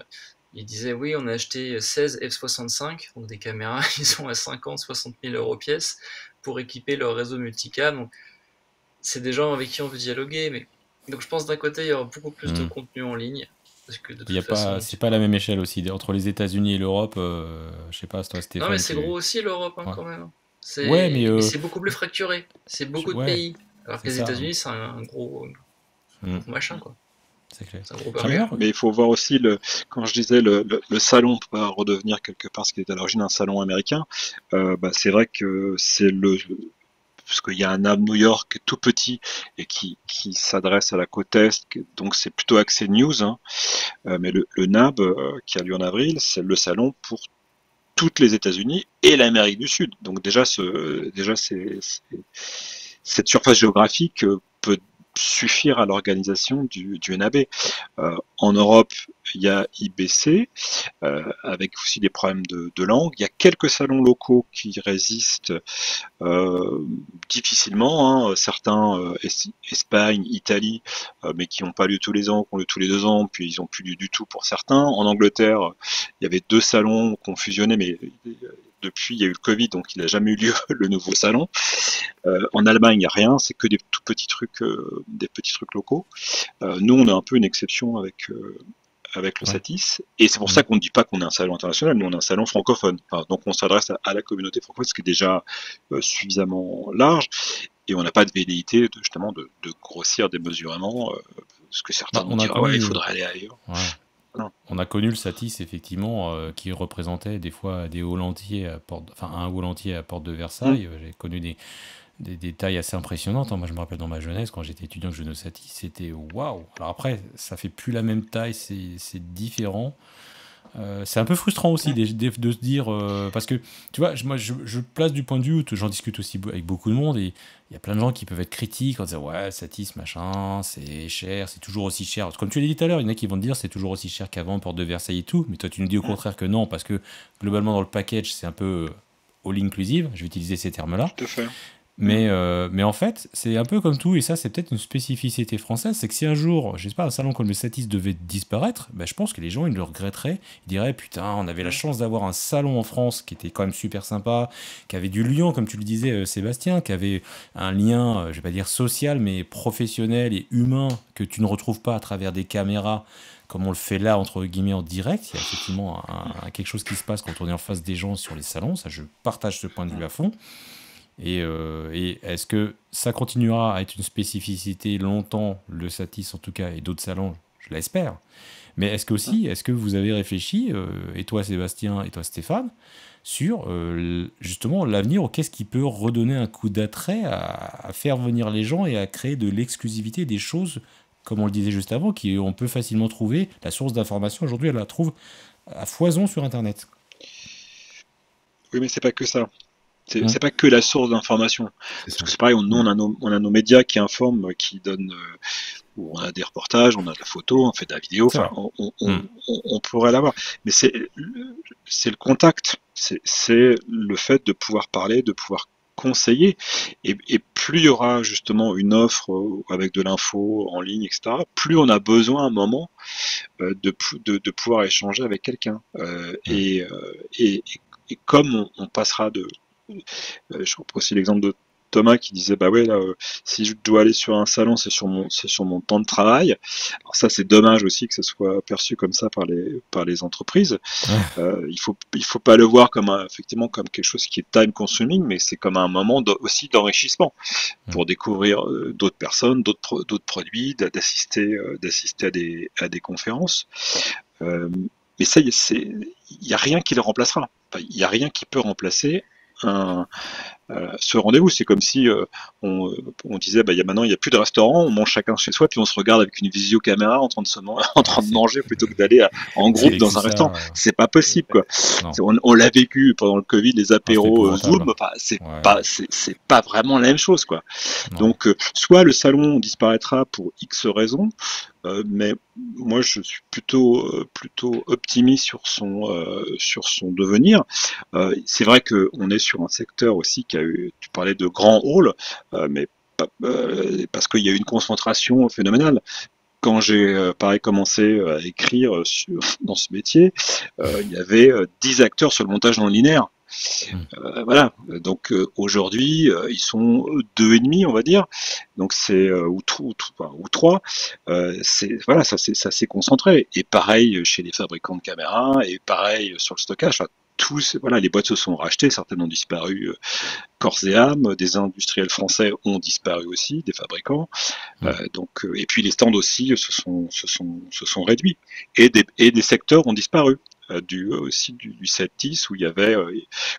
ils disaient oui, on a acheté 16 F65, donc des caméras, ils sont à 50-60 000 € pièce pour équiper leur réseau multicam. Donc, c'est des gens avec qui on veut dialoguer, mais donc je pense d'un côté il y aura beaucoup plus de contenu en ligne. Parce que de toute façon, c'est pas la même échelle aussi entre les États-Unis et l'Europe. Je sais pas, toi Stéphane. Non mais c'est gros aussi l'Europe, hein, quand même. Ouais, mais c'est beaucoup plus fracturé. C'est beaucoup de pays. Alors que les États-Unis, c'est un gros machin, quoi. C'est clair. C'est un gros Mais il faut voir aussi, quand je disais le salon pour redevenir quelque part ce qui est à l'origine un salon américain, c'est vrai que c'est parce qu'il y a un NAB New York tout petit et qui s'adresse à la côte Est, donc c'est plutôt axé news, hein. Mais le NAB qui a lieu en avril, c'est le salon pour toutes les États-Unis et l'Amérique du Sud. Donc déjà cette surface géographique peut suffire à l'organisation du NAB. En Europe, il y a IBC, avec aussi des problèmes de langue. Il y a quelques salons locaux qui résistent difficilement, hein. Certains, Espagne, Italie, mais qui n'ont pas lieu tous les ans, qui ont lieu tous les 2 ans, puis ils n'ont plus lieu du tout pour certains. En Angleterre, il y avait 2 salons qui ont fusionné, mais depuis, il y a eu le Covid, donc il n'a jamais eu lieu le nouveau salon. En Allemagne, il n'y a rien, c'est que des tout petits trucs, locaux. Nous, on a un peu une exception avec le Satis, et c'est pour ça qu'on ne dit pas qu'on est un salon international, nous on est un salon francophone. Enfin, donc on s'adresse à la communauté francophone, ce qui est déjà suffisamment large, et on n'a pas de velléité justement de grossir démesurément, parce que certains vont dire il faudrait aller ailleurs. Ouais. On a connu le Satis, effectivement, qui représentait des fois des halls entiers un hall entier à Porte de Versailles. J'ai connu des tailles assez impressionnantes. Moi, je me rappelle dans ma jeunesse, quand j'étais étudiant que je venais au Satis, c'était waouh. Alors après, ça fait plus la même taille, c'est différent. C'est un peu frustrant aussi de se dire, parce que tu vois, moi je place du point de vue, j'en discute aussi avec beaucoup de monde, et il y a plein de gens qui peuvent être critiques en disant ouais, Satis machin, c'est cher, c'est toujours aussi cher. Comme tu l'as dit tout à l'heure, il y en a qui vont te dire c'est toujours aussi cher qu'avant, Porte de Versailles et tout, mais toi tu nous dis au contraire que non, parce que globalement dans le package c'est un peu all inclusive, je vais utiliser ces termes là. Tout à fait. Mais en fait, c'est un peu comme tout, et ça, c'est peut-être une spécificité française, c'est que si un jour, je sais pas, un salon comme le Satis devait disparaître, ben, je pense que les gens, ils le regretteraient. Ils diraient, putain, on avait la chance d'avoir un salon en France qui était quand même super sympa, qui avait du lien, comme tu le disais, Sébastien, qui avait un lien, je vais pas dire social, mais professionnel et humain, que tu ne retrouves pas à travers des caméras, comme on le fait là, entre guillemets, en direct. Il y a effectivement quelque chose qui se passe quand on est en face des gens sur les salons, ça, je partage ce point de vue à fond. Et est-ce que ça continuera à être une spécificité longtemps, le Satis en tout cas, et d'autres salons, je l'espère. Mais est-ce que vous avez réfléchi, et toi Sébastien, et toi Stéphane, sur justement l'avenir, ou qu'est-ce qui peut redonner un coup d'attrait à faire venir les gens et à créer de l'exclusivité, des choses, comme on le disait juste avant, qu'on peut facilement trouver. La source d'information, aujourd'hui, elle la trouve à foison sur Internet. Oui, mais c'est pas que ça. C'est pas que la source d'information. Parce que c'est pareil, nous on a nos médias qui informent, qui donnent, où on a des reportages, on a de la photo, on fait de la vidéo, enfin, on pourrait l'avoir. Mais c'est le contact, c'est le fait de pouvoir parler, de pouvoir conseiller. Et plus il y aura justement une offre avec de l'info en ligne, etc., plus on a besoin à un moment de pouvoir échanger avec quelqu'un. Et comme on passera de... Je reprends aussi l'exemple de Thomas qui disait bah ouais là, si je dois aller sur un salon, c'est sur mon temps de travail. Alors ça c'est dommage aussi que ce soit perçu comme ça par les entreprises. Il faut pas le voir comme effectivement comme quelque chose qui est time consuming, mais c'est comme un moment aussi d'enrichissement pour découvrir d'autres personnes, d'autres produits, d'assister à des conférences. Mais ça, il y a rien qui le remplacera. Enfin, il y a rien qui peut remplacer ce rendez-vous. C'est comme si on disait bah, maintenant il n'y a plus de restaurant, on mange chacun chez soi, puis on se regarde avec une visiocaméra en train de manger plutôt que d'aller en groupe dans un restaurant. C'est pas possible, quoi. On l'a vécu pendant le Covid, les apéros Zoom, enfin, c'est pas vraiment la même chose, quoi. Donc soit le salon disparaîtra pour X raisons, mais moi je suis plutôt optimiste sur son devenir. C'est vrai qu'on est sur un secteur aussi qui a eu, tu parlais de grands halls, mais parce qu'il y a eu une concentration phénoménale. Quand j'ai commencé à écrire dans ce métier, il y avait 10 acteurs sur le montage non linéaire. Voilà. Donc aujourd'hui, ils sont 2,5, on va dire. Donc c'est ou 3. Voilà, ça s'est concentré. Et pareil chez les fabricants de caméras, et pareil sur le stockage. Enfin, voilà, les boîtes se sont rachetées, certaines ont disparu corps et âme, des industriels français ont disparu aussi, des fabricants. Donc et puis les stands aussi se sont réduits, et des secteurs ont disparu. Aussi du Satis, où il y avait,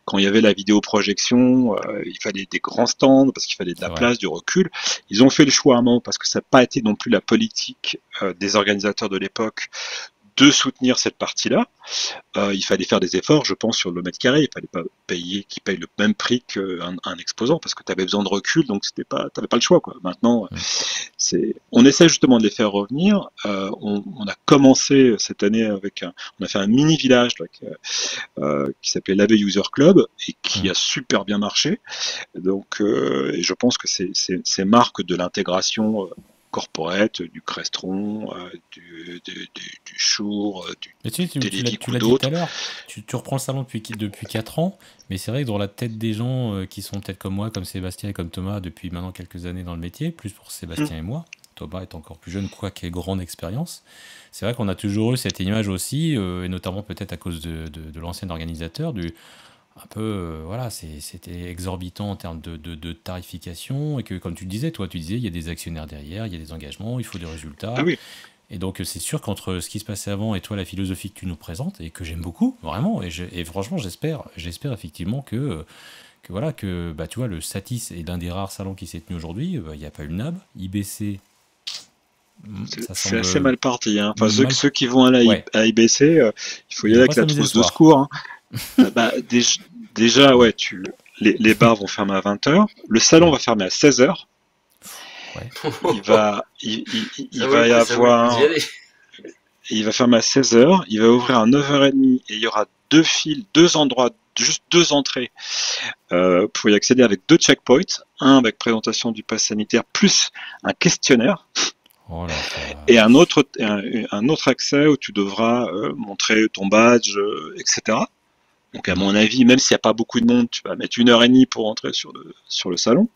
quand il y avait la vidéoprojection, il fallait des grands stands parce qu'il fallait de la place, du recul. Ils ont fait le choix à un moment, parce que ça n'a pas été non plus la politique des organisateurs de l'époque, de soutenir cette partie-là. Il fallait faire des efforts, je pense, sur le mètre carré. Il fallait pas paye le même prix qu'un exposant, parce que tu avais besoin de recul, donc t'avais pas le choix, quoi. Maintenant, on essaie justement de les faire revenir. On a commencé cette année on a fait un mini village là, qui s'appelait l'AV User Club, et qui a super bien marché. Donc, et je pense que c'est marque de l'intégration corporate, du Crestron, du Shure, du Télévic ou d'autres. Tu l'as dit tout à l'heure, tu reprends le salon depuis 4 ans, mais c'est vrai que dans la tête des gens qui sont peut-être comme moi, comme Sébastien et comme Thomas, depuis maintenant quelques années dans le métier, plus pour Sébastien et moi, Thomas est encore plus jeune, quoiqu'il ait grande expérience, c'est vrai qu'on a toujours eu cette image aussi, et notamment peut-être à cause de l'ancien organisateur, un peu, voilà, c'était exorbitant en termes de tarification, et que, comme tu le disais, il y a des actionnaires derrière, il y a des engagements, il faut des résultats. Ah oui. Et donc, c'est sûr qu'entre ce qui se passait avant et toi, la philosophie que tu nous présentes, et que j'aime beaucoup, vraiment, et franchement, j'espère effectivement que voilà, bah, tu vois, le Satis est l'un des rares salons qui s'est tenu aujourd'hui. Il n'y a pas eu le NAB, IBC. C'est assez mal parti, hein. Enfin, ceux qui vont à IBC, il faut y aller avec la trousse de secours, hein. Bah, déjà, ouais, les bars vont fermer à 20h, le salon va fermer à 16h. Ouais. Il va fermer à 16h, il va ouvrir à 9h30, et il y aura deux endroits juste 2 entrées pour y accéder avec 2 checkpoints, un avec présentation du pass sanitaire plus un questionnaire. Oh là, et un autre accès où tu devras montrer ton badge, etc. Donc à mon avis, même s'il n'y a pas beaucoup de monde, tu vas mettre 1h30 pour entrer sur le salon.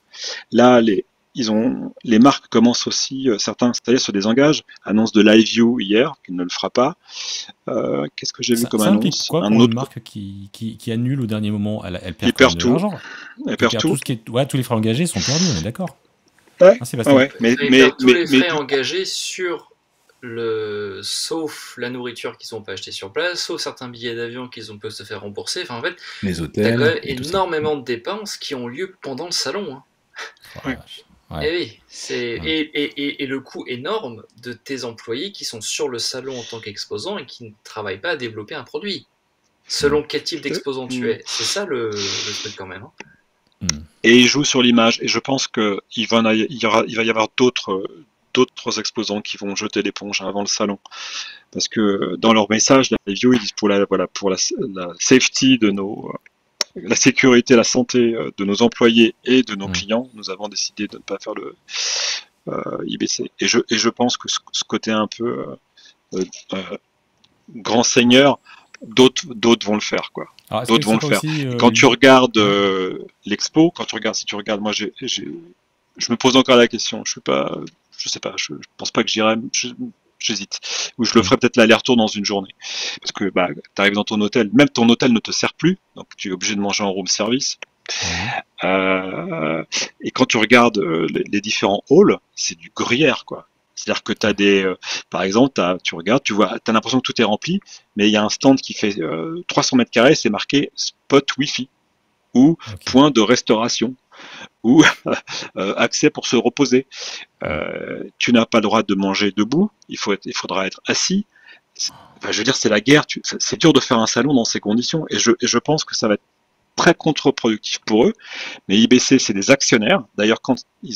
Là, les marques commencent aussi, certains, c'est-à-dire se désengagent. Annonce de Live View hier, qui ne le fera pas. Qu'est-ce que j'ai vu comme annonce? Ça implique quoi pour une marque qui annule au dernier moment? Elle perd tout. l'argent. Elle perd tout. Tous les frais engagés sont perdus, on est d'accord. Ouais. Mais tous les frais engagés sauf la nourriture qu'ils n'ont pas acheté sur place, sauf certains billets d'avion qu'ils peuvent se faire rembourser. Enfin, en fait, les hôtels. T'as quand même énormément de dépenses qui ont lieu pendant le salon. Hein. Ouais. Et oui, et le coût énorme de tes employés qui sont sur le salon en tant qu'exposants et qui ne travaillent pas à développer un produit. Selon quel type d'exposant tu es. C'est ça le truc quand même. Hein. Et ils jouent sur l'image. Et je pense qu'il va y avoir d'autres exposants qui vont jeter l'éponge avant le salon. Parce que dans leur message, la review, ils disent pour la safety de la sécurité, la santé de nos employés et de nos clients, nous avons décidé de ne pas faire le IBC. Et je pense que ce côté un peu grand seigneur, d'autres vont le faire, quoi. D'autres vont le faire. Aussi, quand tu regardes l'expo, si tu regardes, moi, je me pose encore la question. Je sais pas. Je pense pas que j'irai. J'hésite. Ou je le ferai peut-être l'aller-retour dans une journée. Parce que tu arrives dans ton hôtel, même ton hôtel ne te sert plus, donc tu es obligé de manger en room service. Et quand tu regardes les différents halls, c'est du gruyère, quoi. C'est-à-dire que tu as par exemple, tu regardes, tu vois, tu as l'impression que tout est rempli, mais il y a un stand qui fait 300 mètres carrés, c'est marqué spot Wi-Fi ou point de restauration ou accès pour se reposer. Tu n'as pas le droit de manger debout, il faudra être assis. Enfin, je veux dire, c'est la guerre. C'est dur de faire un salon dans ces conditions, et je pense que ça va être très contre-productif pour eux. Mais IBC, c'est des actionnaires. D'ailleurs, quand il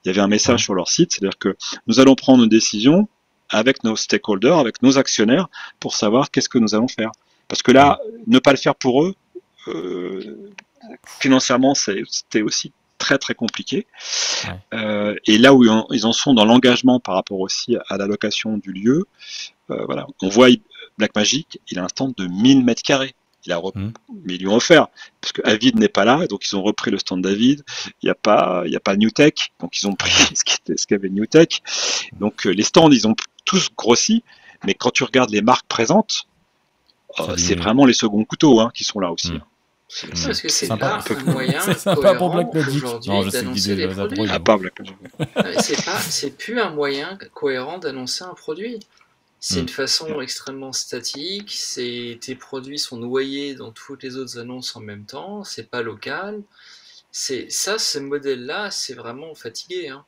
y avait un message sur leur site, c'est-à-dire que nous allons prendre une décision avec nos stakeholders, avec nos actionnaires, pour savoir qu'est-ce que nous allons faire. Parce que là, ne pas le faire pour eux, financièrement, c'était aussi très très compliqué. Et là où ils en sont dans l'engagement par rapport aussi à l'allocation du lieu, voilà. On voit Blackmagic, il a un stand de 1000 mètres carrés. Mais ils lui ont offert, parce que Avid n'est pas là, donc ils ont repris le stand d'Avid. Il n'y a pas Newtek, donc ils ont pris ce qu'avait Newtek. Donc les stands, ils ont tous grossi, mais quand tu regardes les marques présentes, c'est vraiment les seconds couteaux qui sont là aussi. Parce que c'est pas un moyen cohérent aujourd'hui d'annoncer les produits. C'est plus un moyen cohérent d'annoncer un produit. C'est une façon extrêmement statique, tes produits sont noyés dans toutes les autres annonces en même temps, c'est pas local. Ce modèle-là, c'est vraiment fatigué. Hein.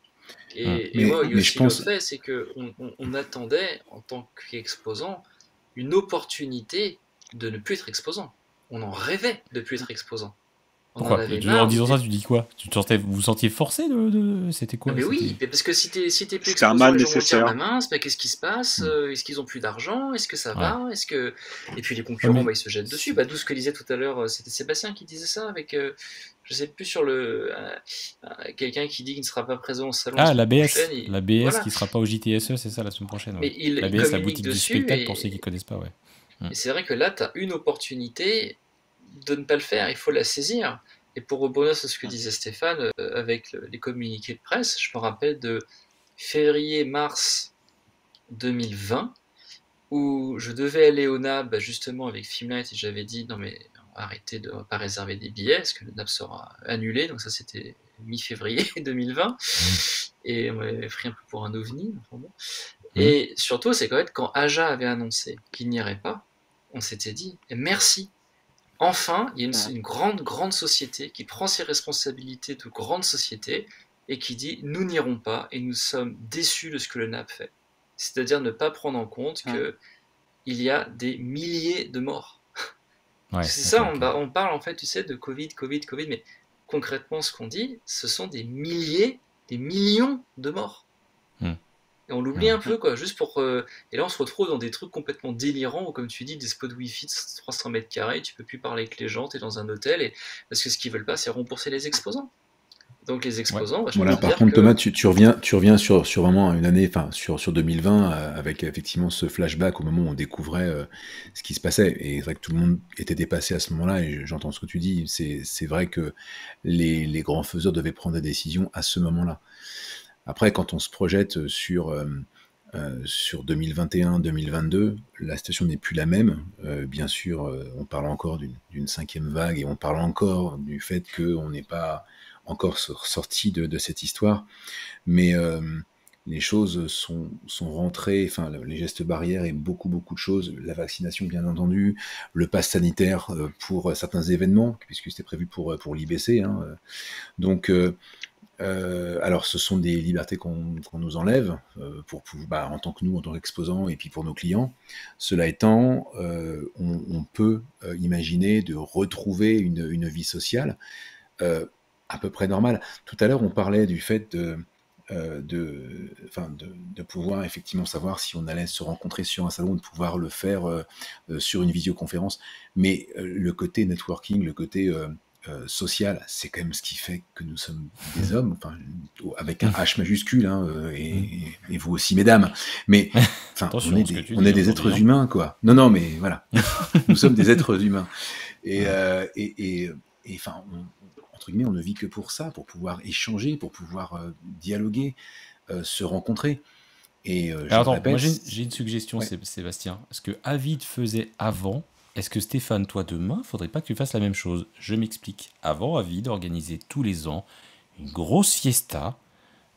Et moi, aussi le fait, c'est qu'on attendait, en tant qu'exposant, une opportunité de ne plus être exposant. On en rêvait de ne plus être exposant. Pourquoi ? En disant ça, tu dis quoi ? Vous vous sentiez forcé de... C'était quoi ? Mais oui, parce que si t'es plus exposant, les gens vont dire, mince, mais qu'est-ce qui se passe ? Est-ce qu'ils ont plus d'argent ? Est-ce que ça va ? Et puis les concurrents, ils se jettent dessus. D'où ce que disait tout à l'heure, c'était Sébastien qui disait ça, avec, je sais plus, sur quelqu'un qui dit qu'il ne sera pas présent au salon. L'ABS. L'ABS qui ne sera pas au JTSE, c'est ça, la semaine prochaine. Mais l'ABS, la boutique du spectacle, pour ceux qui ne connaissent pas. Et c'est vrai que là, tu as une opportunité de ne pas le faire, il faut la saisir. Et pour rebondir sur ce que disait Stéphane, avec les communiqués de presse, je me rappelle de février-mars 2020, où je devais aller au NAB justement avec Filmlight, et j'avais dit non mais on va arrêter de pas réserver des billets, parce que le NAB sera annulé, donc ça c'était mi-février 2020, et on m'avait pris un peu pour un ovni. Enfin bon. Et surtout, c'est quand Aja avait annoncé qu'il n'y irait pas, on s'était dit merci. Enfin, il y a une grande société qui prend ses responsabilités de grande société et qui dit « nous n'irons pas et nous sommes déçus de ce que le NAB fait ». C'est-à-dire ne pas prendre en compte qu'il y a des milliers de morts. C'est ça, on parle en fait, tu sais, de Covid, mais concrètement ce qu'on dit, ce sont des milliers, des millions de morts. Et on l'oublie un peu, quoi, juste pour. Et là, on se retrouve dans des trucs complètement délirants, où, comme tu dis, des spots Wi-Fi de 300 mètres carrés, tu peux plus parler avec les gens, t'es dans un hôtel, parce que ce qu'ils veulent pas, c'est rembourser les exposants. Donc les exposants, je peux Voilà, te par dire contre, que. Thomas, tu reviens sur vraiment une année, enfin sur 2020, avec effectivement ce flashback au moment où on découvrait ce qui se passait. Et c'est vrai que tout le monde était dépassé à ce moment-là, et j'entends ce que tu dis. C'est vrai que les grands faiseurs devaient prendre des décisions à ce moment-là. Après, quand on se projette sur 2021-2022, la situation n'est plus la même. Bien sûr, on parle encore d'une cinquième vague, et on parle encore du fait qu'on n'est pas encore sorti de cette histoire. Mais les choses sont rentrées, enfin les gestes barrières et beaucoup de choses, la vaccination bien entendu, le pass sanitaire pour certains événements, puisque c'était prévu pour l'IBC. Hein. Donc alors, ce sont des libertés qu'on nous enlève en tant que nous, en tant qu'exposants, et puis pour nos clients. Cela étant, on peut imaginer de retrouver une vie sociale à peu près normale. Tout à l'heure, on parlait du fait de pouvoir effectivement savoir si on allait se rencontrer sur un salon, de pouvoir le faire sur une visioconférence. Mais le côté networking, le côté social, c'est quand même ce qui fait que nous sommes des hommes, enfin, avec un H majuscule, hein, et vous aussi, mesdames. Mais enfin, on est des êtres humains, quoi. Non, mais voilà, nous sommes des êtres humains. Et enfin, entre guillemets, on ne vit que pour ça, pour pouvoir échanger, pour pouvoir dialoguer, se rencontrer. Et alors attends, moi j'ai une suggestion, Sébastien. Ce que Avid faisait avant, est-ce que Stéphane, toi demain, faudrait pas que tu fasses la même chose? Je m'explique. Avant, Avid organisait tous les ans une grosse fiesta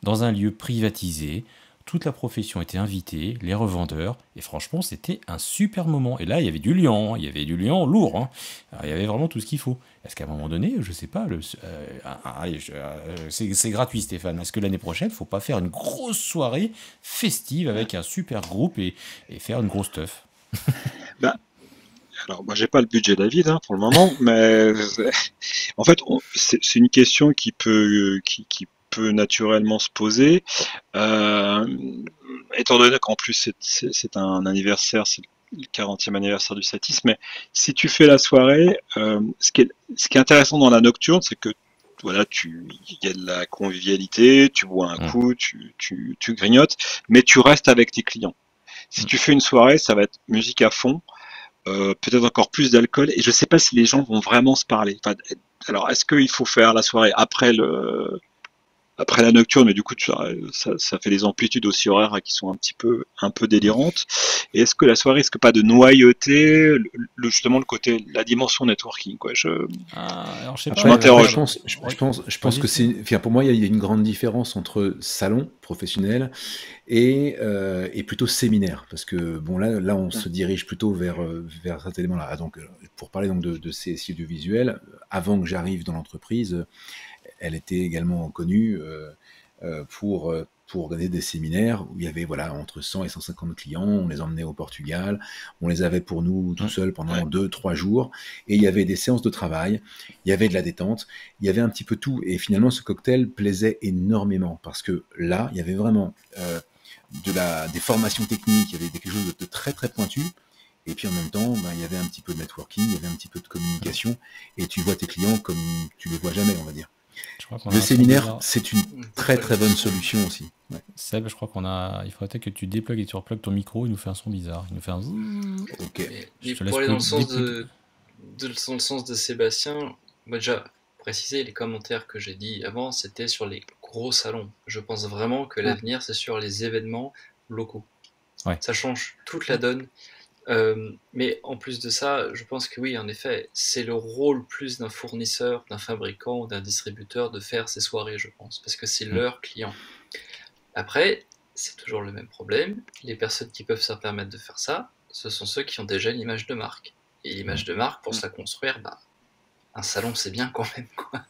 dans un lieu privatisé. Toute la profession était invitée, les revendeurs, et franchement, c'était un super moment. Et là, il y avait du lion lourd. Hein. Alors, il y avait vraiment tout ce qu'il faut. Est-ce qu'à un moment donné, je sais pas, c'est gratuit, Stéphane. Est-ce que l'année prochaine, faut pas faire une grosse soirée festive avec un super groupe et faire une grosse teuf? Alors, moi, j'ai pas le budget David pour le moment, mais en fait, c'est une question qui peut naturellement se poser, étant donné qu'en plus c'est un anniversaire, c'est le 40e anniversaire du Satis. Mais si tu fais la soirée, ce qui est intéressant dans la nocturne, c'est que voilà, il y a de la convivialité, tu bois un coup, tu grignotes, mais tu restes avec tes clients. Si tu fais une soirée, ça va être musique à fond. Peut-être encore plus d'alcool, et je sais pas si les gens vont vraiment se parler. Enfin, alors, est-ce qu'il faut faire la soirée après la nocturne, mais du coup ça fait des amplitudes aussi horaires qui sont un peu délirantes. Et est-ce que la soirée risque pas de noyauter justement la dimension networking, quoi? Alors, je sais Après, pas. m'interroge. Je pense que c'est, enfin, pour moi, il y a une grande différence entre salon professionnel et plutôt séminaire, parce que bon là on se dirige plutôt vers cet élément-là. Donc pour parler donc de CSI audiovisuel, avant que j'arrive dans l'entreprise, elle était également connue pour organiser des séminaires où il y avait entre 100 et 150 clients. On les emmenait au Portugal, on les avait pour nous tout seuls pendant 2-3 jours, et il y avait des séances de travail, il y avait de la détente, il y avait un petit peu tout, et finalement ce cocktail plaisait énormément, parce que là il y avait vraiment des formations techniques, il y avait quelque chose de très très pointu. Et puis en même temps, il y avait un petit peu de networking, il y avait un petit peu de communication, et tu vois tes clients comme tu les vois jamais, on va dire. Le séminaire, c'est une très très bonne solution aussi. Ouais. Seb, je crois il faudrait peut-être que tu déplugues et tu replugues ton micro, il nous fait un son bizarre. Il nous fait un... Ok. Et pour aller dans le sens de Sébastien, moi déjà, préciser les commentaires que j'ai dit avant, c'était sur les gros salons. Je pense vraiment que l'avenir, c'est sur les événements locaux. Ouais. Ça change toute la donne. Mais en plus de ça, je pense que oui, en effet, c'est le rôle plus d'un fournisseur, d'un fabricant ou d'un distributeur de faire ces soirées, je pense, parce que c'est leur client. Après, c'est toujours le même problème. Les personnes qui peuvent se permettre de faire ça, ce sont ceux qui ont déjà une image de marque. Et l'image de marque, pour se la construire, un salon, c'est bien quand même, quoi.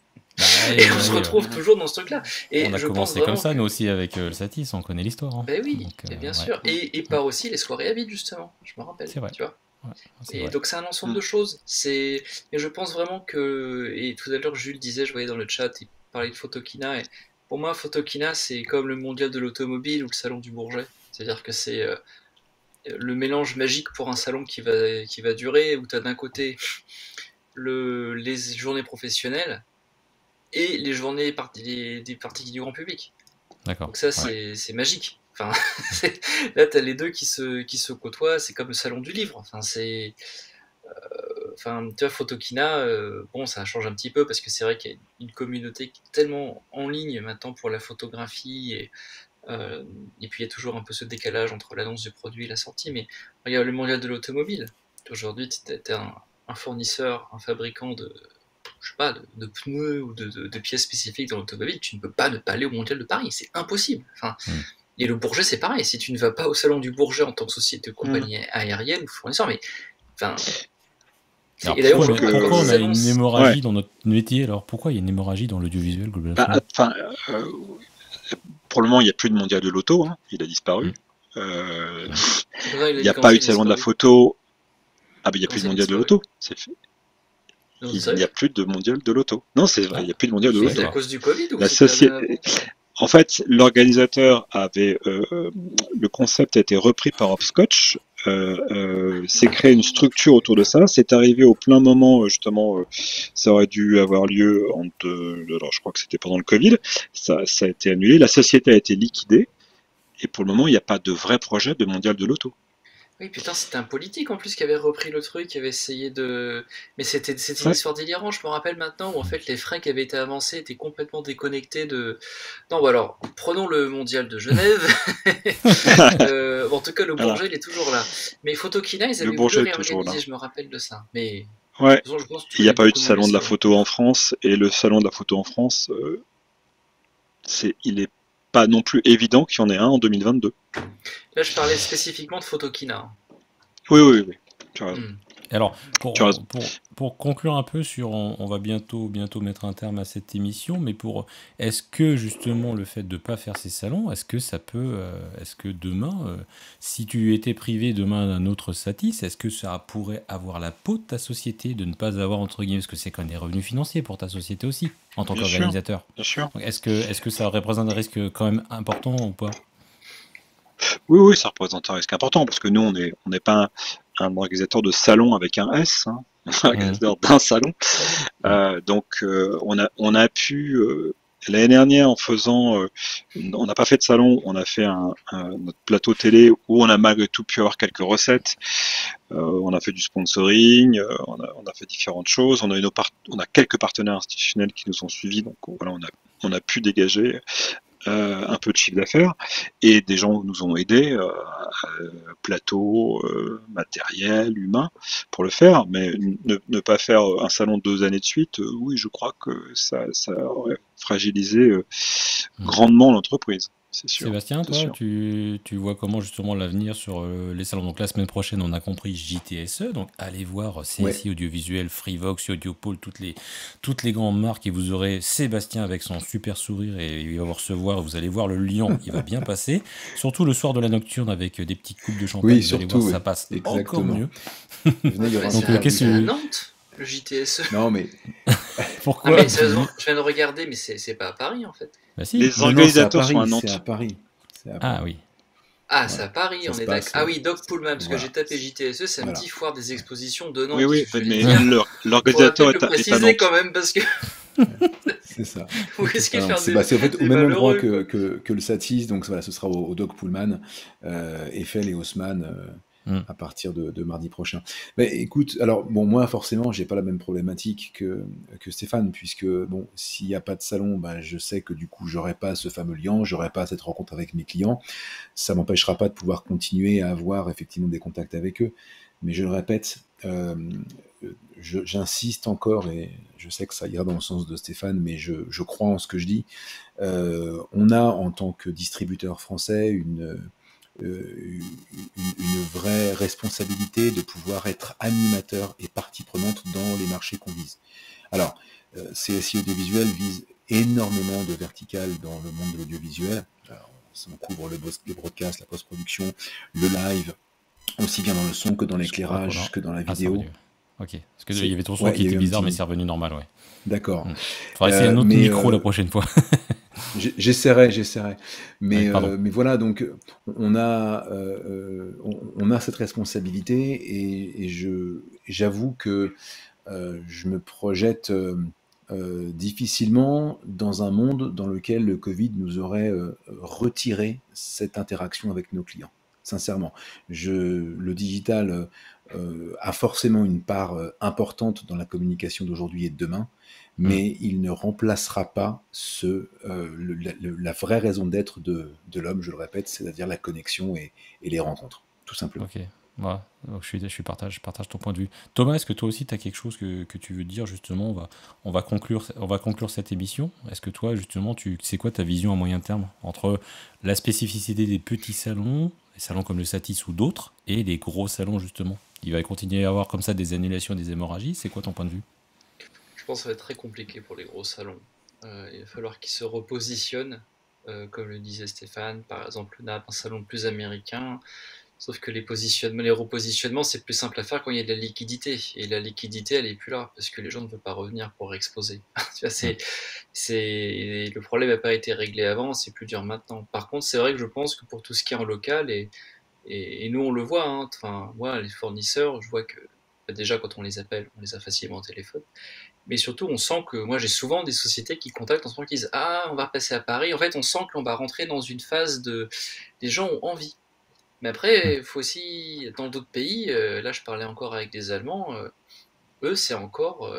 Et on se retrouve toujours dans ce truc-là. Et on a commencé comme ça, nous aussi, avec le Satis, on connaît l'histoire. Hein. Ben oui, bien sûr. Et par aussi les soirées à vide, justement, je me rappelle. C'est vrai. Tu vois. Ouais, et vrai. Donc c'est un ensemble de choses. Et je pense vraiment que... Et tout à l'heure, Jules disait, je voyais dans le chat, il parlait de Photokina, et Pour moi, Photokina, c'est comme le mondial de l'automobile ou le salon du Bourget. C'est-à-dire que c'est le mélange magique pour un salon qui va durer, où tu as d'un côté les journées professionnelles et les journées des parties du grand public. D'accord. Donc ça, c'est magique. Enfin, là, tu as les deux qui se côtoient, c'est comme le salon du livre. Enfin, tu vois, Photokina, bon, ça change un petit peu parce que c'est vrai qu'il y a une communauté qui est tellement en ligne maintenant pour la photographie et puis il y a toujours un peu ce décalage entre l'annonce du produit et la sortie. Mais regarde le mondial de l'automobile. Aujourd'hui, tu es un fournisseur, un fabricant de pneus ou de pièces spécifiques dans l'automobile, tu ne peux pas ne pas aller au mondial de Paris, c'est impossible. Et le Bourget, c'est pareil. Si tu ne vas pas au salon du Bourget en tant que société de compagnie aérienne ou fournisseur, mais et d'ailleurs, pourquoi on a une hémorragie dans notre métier? Alors pourquoi il y a une hémorragie dans l'audiovisuel globalement? Pour le moment, il n'y a plus de mondial de l'auto, hein. Il a disparu. Il n'y a pas eu de salon de la photo. Ah, mais il n'y a plus de mondial de l'auto. C'est fait. Il n'y a plus de mondial de l'auto. Non, c'est vrai, il n'y a plus de mondial de l'auto. C'est à cause du Covid ou la société. En fait, l'organisateur avait le concept a été repris par Hopscotch. C'est créé une structure autour de ça. C'est arrivé au plein moment, justement, ça aurait dû avoir lieu alors je crois que c'était pendant le Covid. Ça a été annulé. La société a été liquidée. Et pour le moment, il n'y a pas de vrai projet de mondial de l'auto. Oui, putain, c'était un politique en plus qui avait repris le truc, qui avait essayé de... Mais c'était une histoire délirante, je me rappelle maintenant, où en fait les frais qui avaient été avancés étaient complètement déconnectés de... Non, bah alors, prenons le mondial de Genève. En tout cas, le Bourget, il est toujours là. Mais Photokina, ils avaient voulu réorganiser, je me rappelle de ça. Mais... Ouais, il n'y a pas eu de salon de la photo en France, et le salon de la photo en France, il est pas non plus évident qu'il y en ait un en 2022. Là, je parlais spécifiquement de Photokina. Oui. Tu as raison. Alors, pour conclure un peu sur, on va bientôt mettre un terme à cette émission, mais est-ce que justement le fait de ne pas faire ces salons, est-ce que ça peut, est-ce que demain, si tu étais privé demain d'un autre satis, est-ce que ça pourrait avoir la peau de ta société de ne pas avoir, entre guillemets, parce que c'est quand même des revenus financiers pour ta société aussi, en tant qu'organisateur. Bien sûr. Donc, est-ce que ça représente un risque quand même important ou pas? Oui, ça représente un risque important, parce que nous, on n'est pas un organisateur de salon avec un S, hein, un organisateur d'un salon. Donc, on a pu, l'année dernière, en faisant, on n'a pas fait de salon, on a fait notre plateau télé où on a malgré tout pu avoir quelques recettes. On a fait du sponsoring, on a fait différentes choses. On a quelques partenaires institutionnels qui nous ont suivis, donc voilà, on a pu dégager un peu de chiffre d'affaires, et des gens nous ont aidés, plateau, matériel, humain, pour le faire, mais ne pas faire un salon 2 années de suite, oui, je crois que ça aurait fragilisé grandement l'entreprise. C'est sûr. Sébastien, toi, tu vois comment justement l'avenir sur les salons? Donc la semaine prochaine, on a compris JTSE, donc allez voir CSI Audiovisuel, Freevox, Audiopole, toutes les grandes marques, et vous aurez Sébastien avec son super sourire, et il va vous recevoir, vous allez voir le lion, il va bien passer, surtout le soir de la nocturne avec des petites coupes de champagne, vous allez voir, ça passe encore mieux. Venez, donc qu'est-ce que Nantes, le JTSE? Non mais pourquoi? Je viens de regarder, mais c'est pas à Paris en fait. Bah si. Les organisateurs sont à Nantes. C'est à Paris. Ah oui. Ah, c'est à Paris, on est d'accord. Ah oui, Doc Pullman, parce que j'ai tapé JTSE, c'est un petit foire des expositions de Nantes. Oui, mais l'organisateur est à Nantes. Quand même, parce que... C'est ça. C'est en fait au même endroit que le Satis, donc voilà, ce sera au Doc Pullman, Eiffel et Haussmann à partir de mardi prochain. Mais écoute, alors bon, moi forcément, j'ai pas la même problématique que Stéphane, puisque bon, s'il n'y a pas de salon, je sais que du coup, j'aurai pas ce fameux lien, j'aurai pas cette rencontre avec mes clients. Ça m'empêchera pas de pouvoir continuer à avoir effectivement des contacts avec eux. Mais je le répète, j'insiste encore, et je sais que ça ira dans le sens de Stéphane, mais je crois en ce que je dis. On a, en tant que distributeur français, une vraie responsabilité de pouvoir être animateur et partie prenante dans les marchés qu'on vise. Alors, CSI Audiovisuel vise énormément de verticales dans le monde de l'audiovisuel. On couvre les broadcasts, la post-production, le live, aussi bien dans le son que dans l'éclairage, que dans la vidéo. Ok, parce qu'il y avait ton son qui était bizarre, mais c'est revenu normal, ouais. D'accord. Faudra essayer un autre micro la prochaine fois. J'essaierai. Ouais, pardon. Mais voilà, donc on a cette responsabilité et j'avoue que je me projette difficilement dans un monde dans lequel le Covid nous aurait retiré cette interaction avec nos clients. Sincèrement, le digital a forcément une part importante dans la communication d'aujourd'hui et de demain, mais il ne remplacera pas la vraie raison d'être de l'homme, je le répète, c'est-à-dire la connexion et les rencontres, tout simplement. Ok. Voilà. Donc, je partage ton point de vue. Thomas, est-ce que toi aussi tu as quelque chose que tu veux dire justement? On va conclure cette émission. Est-ce que toi justement, c'est quoi ta vision à moyen terme entre la spécificité des petits salons, les salons comme le Satis ou d'autres, et les gros salons justement? Il va continuer à y avoir comme ça des annulations, des hémorragies. C'est quoi ton point de vue? Je pense que ça va être très compliqué pour les gros salons. Il va falloir qu'ils se repositionnent, comme le disait Stéphane, par exemple NAP, un salon plus américain. Sauf que les repositionnements, c'est plus simple à faire quand il y a de la liquidité. Et la liquidité, elle est plus là, parce que les gens ne veulent pas revenir pour exposer. Tu vois, le problème n'a pas été réglé avant, c'est plus dur maintenant. Par contre, c'est vrai que je pense que pour tout ce qui est en local, et nous on le voit, hein, enfin, moi, les fournisseurs, je vois que déjà quand on les appelle, on les a facilement au téléphone. Mais surtout, on sent que moi j'ai souvent des sociétés qui contactent en ce moment qui disent ah, on va repasser à Paris. En fait, on sent qu'on va rentrer dans une phase de. Les gens ont envie. Mais après, il faut aussi, dans d'autres pays, là je parlais encore avec des Allemands, eux c'est encore.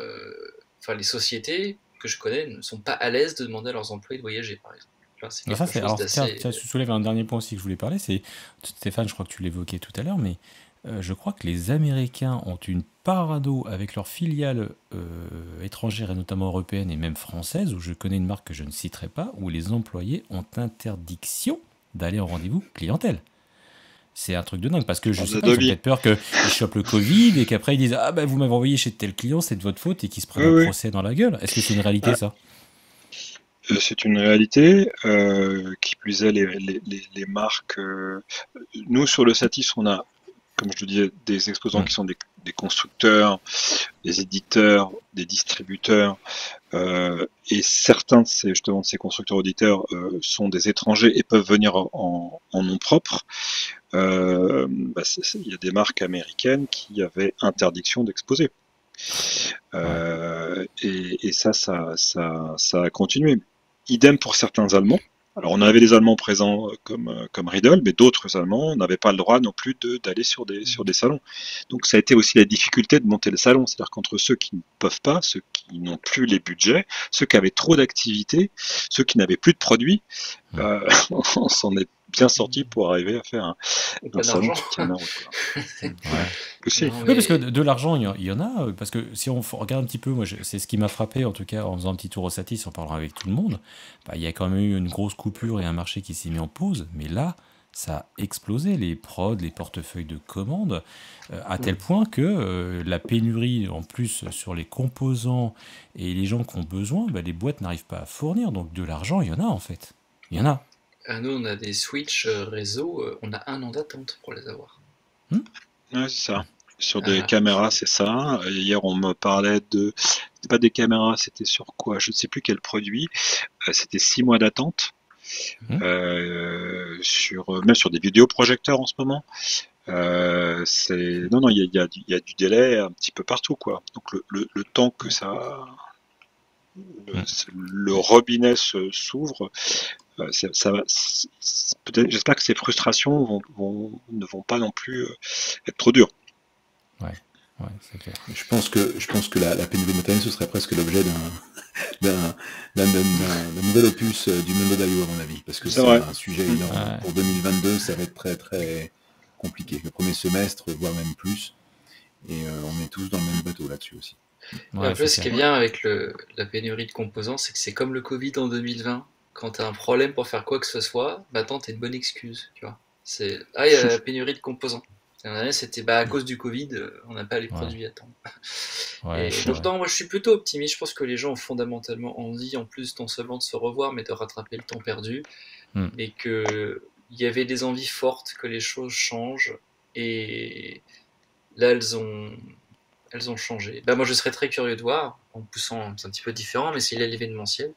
Enfin, les sociétés que je connais ne sont pas à l'aise de demander à leurs employés de voyager, par exemple. Tu vois, c'est Alors ça, quelque chose alors, tiens, d'assez. tu soulèves un dernier point aussi que je voulais parler, c'est, Stéphane, je crois que tu l'évoquais tout à l'heure, mais je crois que les Américains ont une parano avec leurs filiales étrangères, et notamment européennes et même françaises, où je connais une marque que je ne citerai pas, où les employés ont interdiction d'aller en rendez-vous clientèle. C'est un truc de dingue, parce que je sais pas, ils ont peut-être peur qu'ils chopent le Covid et qu'après ils disent ah ben vous m'avez envoyé chez tel client, c'est de votre faute, et qu'ils se prennent un procès dans la gueule. Est-ce que c'est une réalité ça? C'est une réalité. Qui plus est, les marques. Nous, sur le Satis, on a, comme je le disais, des exposants qui sont des constructeurs, des éditeurs, des distributeurs. Et certains de ces constructeurs auditeurs sont des étrangers et peuvent venir en nom propre. Il y a des marques américaines qui avaient interdiction d'exposer. Et ça a continué. Idem pour certains Allemands. Alors on avait des Allemands présents comme Riedel, mais d'autres Allemands n'avaient pas le droit non plus d'aller sur des salons. Donc ça a été aussi la difficulté de monter le salon, c'est-à-dire qu'entre ceux qui ne peuvent pas, ceux qui n'ont plus les budgets, ceux qui avaient trop d'activités, ceux qui n'avaient plus de produits, on s'en est bien sorti pour arriver à faire un salon qui tient la route. Oui, parce que de l'argent, il y en a. Parce que si on regarde un petit peu, moi, c'est ce qui m'a frappé, en tout cas, en faisant un petit tour au Satis, en parlant avec tout le monde. Il y a quand même eu une grosse coupure et un marché qui s'est mis en pause. Mais là, ça a explosé, les prods, les portefeuilles de commandes, à tel point que la pénurie, en plus, sur les composants et les gens qui ont besoin, les boîtes n'arrivent pas à fournir. Donc de l'argent, il y en a, en fait. Il y en a. Nous, on a des switch réseau, on a 1 an d'attente pour les avoir. Ouais, c'est ça. Sur des caméras, c'est ça. Hier, on me parlait de... C'était pas des caméras, c'était sur quoi? Je ne sais plus quel produit. C'était 6 mois d'attente. Même sur des vidéoprojecteurs en ce moment. Non, il y a du délai un petit peu partout, quoi. Donc le temps que le robinet s'ouvre, peut-être, j'espère que ces frustrations ne vont pas non plus être trop dures. Ouais, c'est clair. Je pense que la pénurie de matériel, ce serait presque l'objet d'un nouvel opus du Mundo d'Ayo, à mon avis, parce que c'est un sujet énorme. Pour 2022, ça va être très très compliqué. Le premier semestre, voire même plus, et on est tous dans le même bateau là-dessus aussi. En plus, ce qui est bien avec la pénurie de composants, c'est que c'est comme le Covid en 2020. Quand tu as un problème pour faire quoi que ce soit, attends, t'as une bonne excuse, tu vois. Il y a la pénurie de composants. C'était à cause du Covid, on n'a pas les produits à temps. Pourtant, moi je suis plutôt optimiste. Je pense que les gens ont fondamentalement envie, en plus, non seulement de se revoir, mais de rattraper le temps perdu. Et qu'il y avait des envies fortes que les choses changent. Et là, elles ont changé. Moi je serais très curieux de voir, en poussant, c'est un petit peu différent, mais c'est l'événementiel.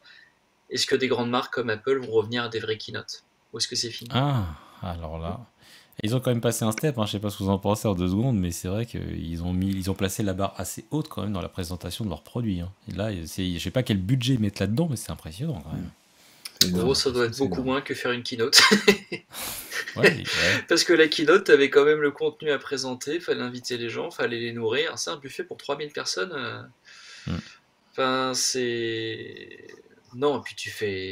est-ce que des grandes marques comme Apple vont revenir à des vraies keynotes? Ou est-ce que c'est fini? Ah, alors là. Ils ont quand même passé un step, hein, je sais pas ce que vous en pensez en 2 secondes, mais c'est vrai qu'ils ont placé la barre assez haute quand même dans la présentation de leurs produits. Hein. Et là, je sais pas quel budget ils mettent là-dedans, mais c'est impressionnant quand même. En gros, ça doit être beaucoup moins que faire une keynote. Ouais. Parce que la keynote, t'avais quand même le contenu à présenter, fallait inviter les gens, fallait les nourrir. C'est un buffet pour 3000 personnes. Enfin, c'est... Non, et puis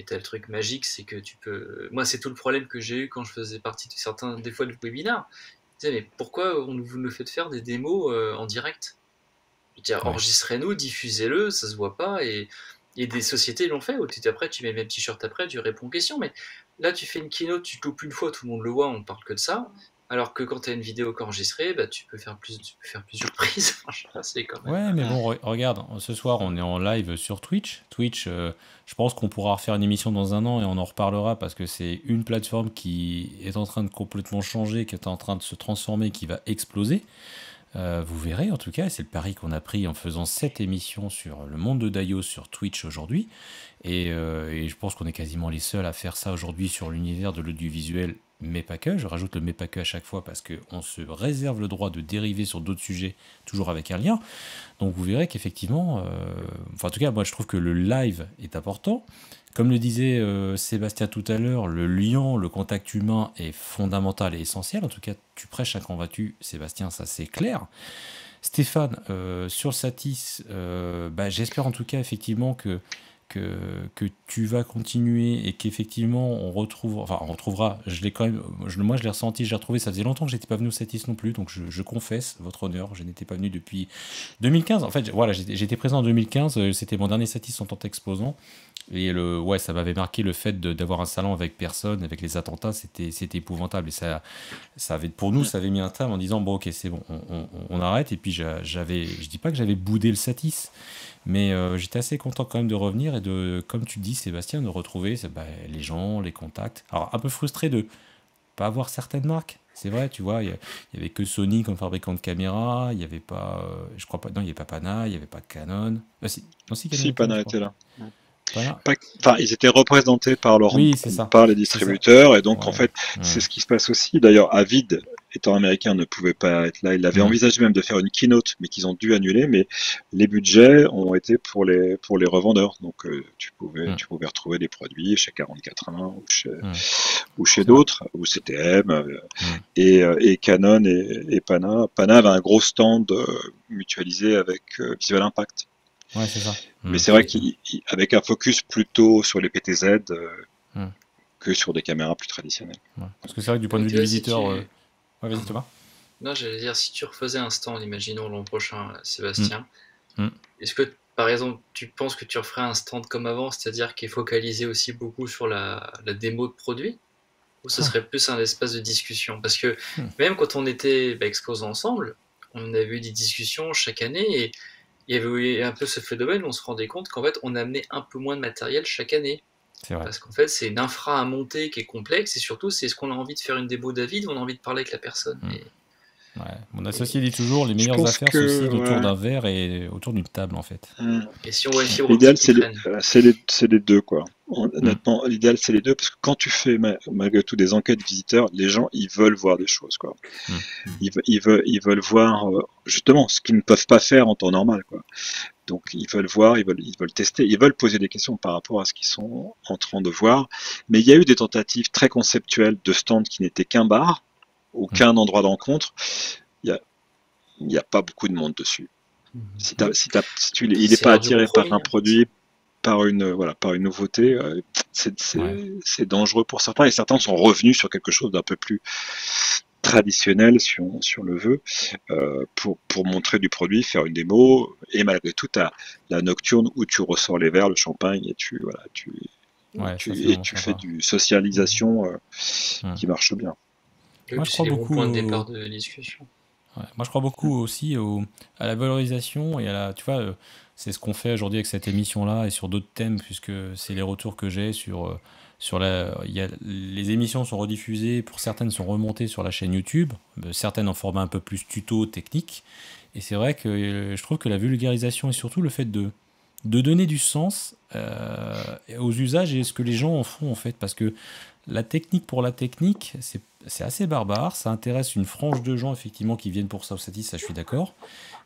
t'as le truc magique, c'est que tu peux... Moi, c'est tout le problème que j'ai eu quand je faisais partie de certains, des fois, de webinaires. Je disais, mais pourquoi vous nous faites faire des démos en direct? Je veux dire, enregistrez-nous, diffusez-le, ça se voit pas, et des sociétés l'ont fait, où après, tu mets le même t-shirt après, tu réponds aux questions, mais là, tu fais une keynote, tu te loupes une fois, tout le monde le voit, on parle que de ça, alors que quand tu as une vidéo enregistrée, bah, tu peux faire plusieurs prises. C'est quand même... Ouais, mais bon, regarde, ce soir, on est en live sur Twitch. Twitch, je pense qu'on pourra refaire une émission dans un an et on en reparlera parce que c'est une plateforme qui est en train de complètement changer, qui est en train de se transformer, qui va exploser. Vous verrez, en tout cas, c'est le pari qu'on a pris en faisant cette émission sur le monde de Dayo sur Twitch aujourd'hui. Et je pense qu'on est quasiment les seuls à faire ça aujourd'hui sur l'univers de l'audiovisuel, mais pas que. Je rajoute le mais pas que à chaque fois parce qu'on se réserve le droit de dériver sur d'autres sujets, toujours avec un lien. Donc vous verrez qu'effectivement, en tout cas, moi je trouve que le live est important. Comme le disait Sébastien tout à l'heure, le lien, le contact humain est fondamental et essentiel. En tout cas, tu prêches à convaincu, Sébastien, ça c'est clair. Stéphane, sur Satis, j'espère en tout cas effectivement que tu vas continuer et qu'effectivement on retrouvera, je l'ai quand même, moi je l'ai ressenti, j'ai retrouvé, ça faisait longtemps que j'étais pas venu au Satis non plus, donc je confesse, votre honneur, je n'étais pas venu depuis 2015, en fait, voilà, j'étais présent en 2015, c'était mon dernier Satis en tant qu'exposant, et ça m'avait marqué le fait d'avoir un salon avec personne, avec les attentats, c'était épouvantable, et ça avait, pour nous, ça avait mis un terme en disant, bon ok, c'est bon, on arrête, et puis je dis pas que j'avais boudé le Satis, mais j'étais assez content quand même de revenir et de, comme tu dis Sébastien, de retrouver les gens, les contacts. Alors un peu frustré de pas avoir certaines marques, c'est vrai, tu vois, il y avait que Sony comme fabricant de caméras, il y avait pas, je crois pas, non, il y avait pas Pana, il y avait pas Canon. Si, Pana était là. Pana. Enfin, ils étaient représentés par par les distributeurs, et donc en fait, c'est ce qui se passe aussi. D'ailleurs, Avid, étant américain, ne pouvait pas être là. Il avait envisagé même de faire une keynote, mais qu'ils ont dû annuler. Mais les budgets ont été pour les revendeurs. Donc, tu pouvais retrouver des produits chez 44.1 ou chez d'autres, ou CTM, et Canon et Pana. Pana avait un gros stand mutualisé avec Visual Impact. Ouais, c'est ça. Mais c'est vrai qu'avec un focus plutôt sur les PTZ que sur des caméras plus traditionnelles. Ouais. Parce que c'est vrai que du point de vue du visiteur... Ouais, vas-y Thomas. Non, j'allais dire, si tu refaisais un stand, imaginons l'an prochain, Sébastien, est-ce que, par exemple, tu penses que tu referais un stand comme avant, c'est-à-dire qui est focalisé aussi beaucoup sur la démo de produits? Ou ce serait plus un espace de discussion? Parce que même quand on était exposants ensemble, on avait eu des discussions chaque année, et il y avait eu un peu ce phénomène où on se rendait compte qu'en fait, on amenait un peu moins de matériel chaque année. C'est vrai. Parce qu'en fait, c'est une infra à monter qui est complexe, et surtout, c'est ce qu'on a envie de faire une démo David, ou on a envie de parler avec la personne. Ouais. Mon associé dit toujours les meilleures affaires se situent autour d'un verre et autour d'une table, en fait. Et si on voit une fibre l'idéal, c'est les deux, quoi. Honnêtement, l'idéal, c'est les deux, parce que quand tu fais malgré tout des enquêtes visiteurs, les gens, ils veulent voir des choses, quoi. Ils veulent voir justement ce qu'ils ne peuvent pas faire en temps normal, quoi. Donc ils veulent voir, ils veulent tester, ils veulent poser des questions par rapport à ce qu'ils sont en train de voir. Mais il y a eu des tentatives très conceptuelles de stands qui n'étaient qu'un bar, aucun endroit de rencontre. Il y a pas beaucoup de monde dessus. Il n'est pas attiré par un produit, par une nouveauté, c'est dangereux pour certains, et certains sont revenus sur quelque chose d'un peu plus traditionnel, si on le veut, pour montrer du produit, faire une démo, et malgré tout, tu as la nocturne où tu ressors les verres, le champagne, et tu fais du socialisation qui marche bien. Moi, je crois beaucoup point de départ de discussion. Ouais, moi, je crois beaucoup aussi à la valorisation et à la, tu vois, c'est ce qu'on fait aujourd'hui avec cette émission-là et sur d'autres thèmes, puisque c'est les retours que j'ai sur les émissions sont rediffusées, pour certaines sont remontées sur la chaîne YouTube, certaines en format un peu plus tuto technique, et c'est vrai que je trouve que la vulgarisation et surtout le fait de de donner du sens aux usages et ce que les gens en font en fait, parce que la technique pour la technique, c'est assez barbare, ça intéresse une frange de gens effectivement qui viennent pour SoftSatis, ça je suis d'accord,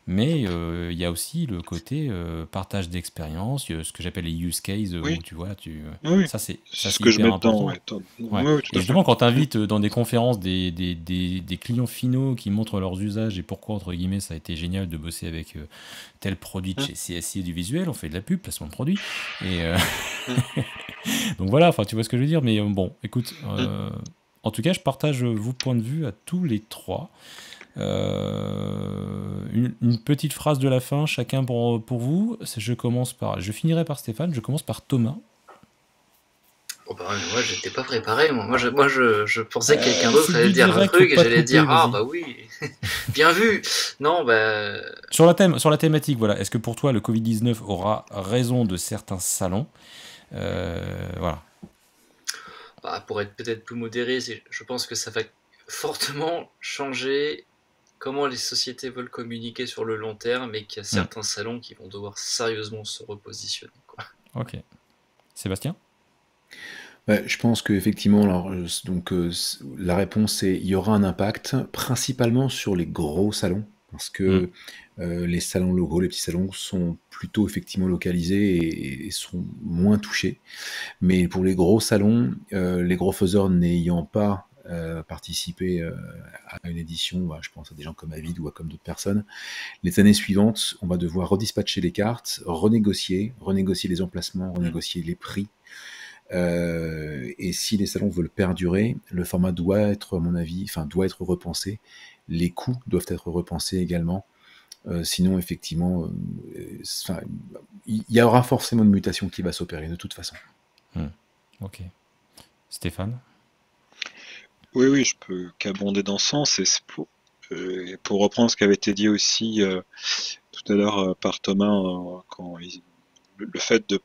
mais il y a aussi le côté partage d'expérience, ce que j'appelle les use cases, Oui, où tu vois, oui, ça c'est ce que je hyper mets dedans. important. Ouais, Ouais. oui, tout Et à fait. justement, quand tu invites dans des conférences des clients finaux qui montrent leurs usages et pourquoi, entre guillemets, ça a été génial de bosser avec tel produit de chez CSI et du visuel, on fait de la pub, placement de produit. Et donc voilà, enfin, tu vois ce que je veux dire. Mais bon, écoute, en tout cas, je partage vos points de vue à tous les trois. Une petite phrase de la fin, chacun pour vous. Je finirai par Stéphane, je commence par Thomas. Oh bah ouais, mais moi j'étais pas préparé, moi je pensais que quelqu'un d'autre C'est allait du dire un direct, truc faut et pas te j'allais dire couper, ah vas-y. bah oui, bien vu. Non bah Sur la thématique, voilà. Est-ce que pour toi le Covid-19 aura raison de certains salons Voilà. Bah, pour être peut-être plus modéré, je pense que ça va fortement changer comment les sociétés veulent communiquer sur le long terme et qu'il y a certains salons qui vont devoir sérieusement se repositionner, quoi. Ok. Sébastien? Ouais, je pense qu'effectivement, alors, la réponse est il y aura un impact principalement sur les gros salons, parce que les salons locaux, les petits salons sont plutôt effectivement localisés et sont moins touchés. Mais pour les gros salons, les gros faiseurs n'ayant pas participé à une édition, bah, je pense à des gens comme Avid ou comme d'autres personnes, les années suivantes, on va devoir redispatcher les cartes, renégocier les emplacements, renégocier les prix. Et si les salons veulent perdurer, le format doit être, à mon avis, doit être repensé. Les coûts doivent être repensés également. Sinon, effectivement, il y aura forcément une mutation qui va s'opérer de toute façon. Ok. Stéphane? Oui, je peux qu'abonder dans ce sens. Et c'est pour reprendre ce qui avait été dit aussi tout à l'heure par Thomas, le fait de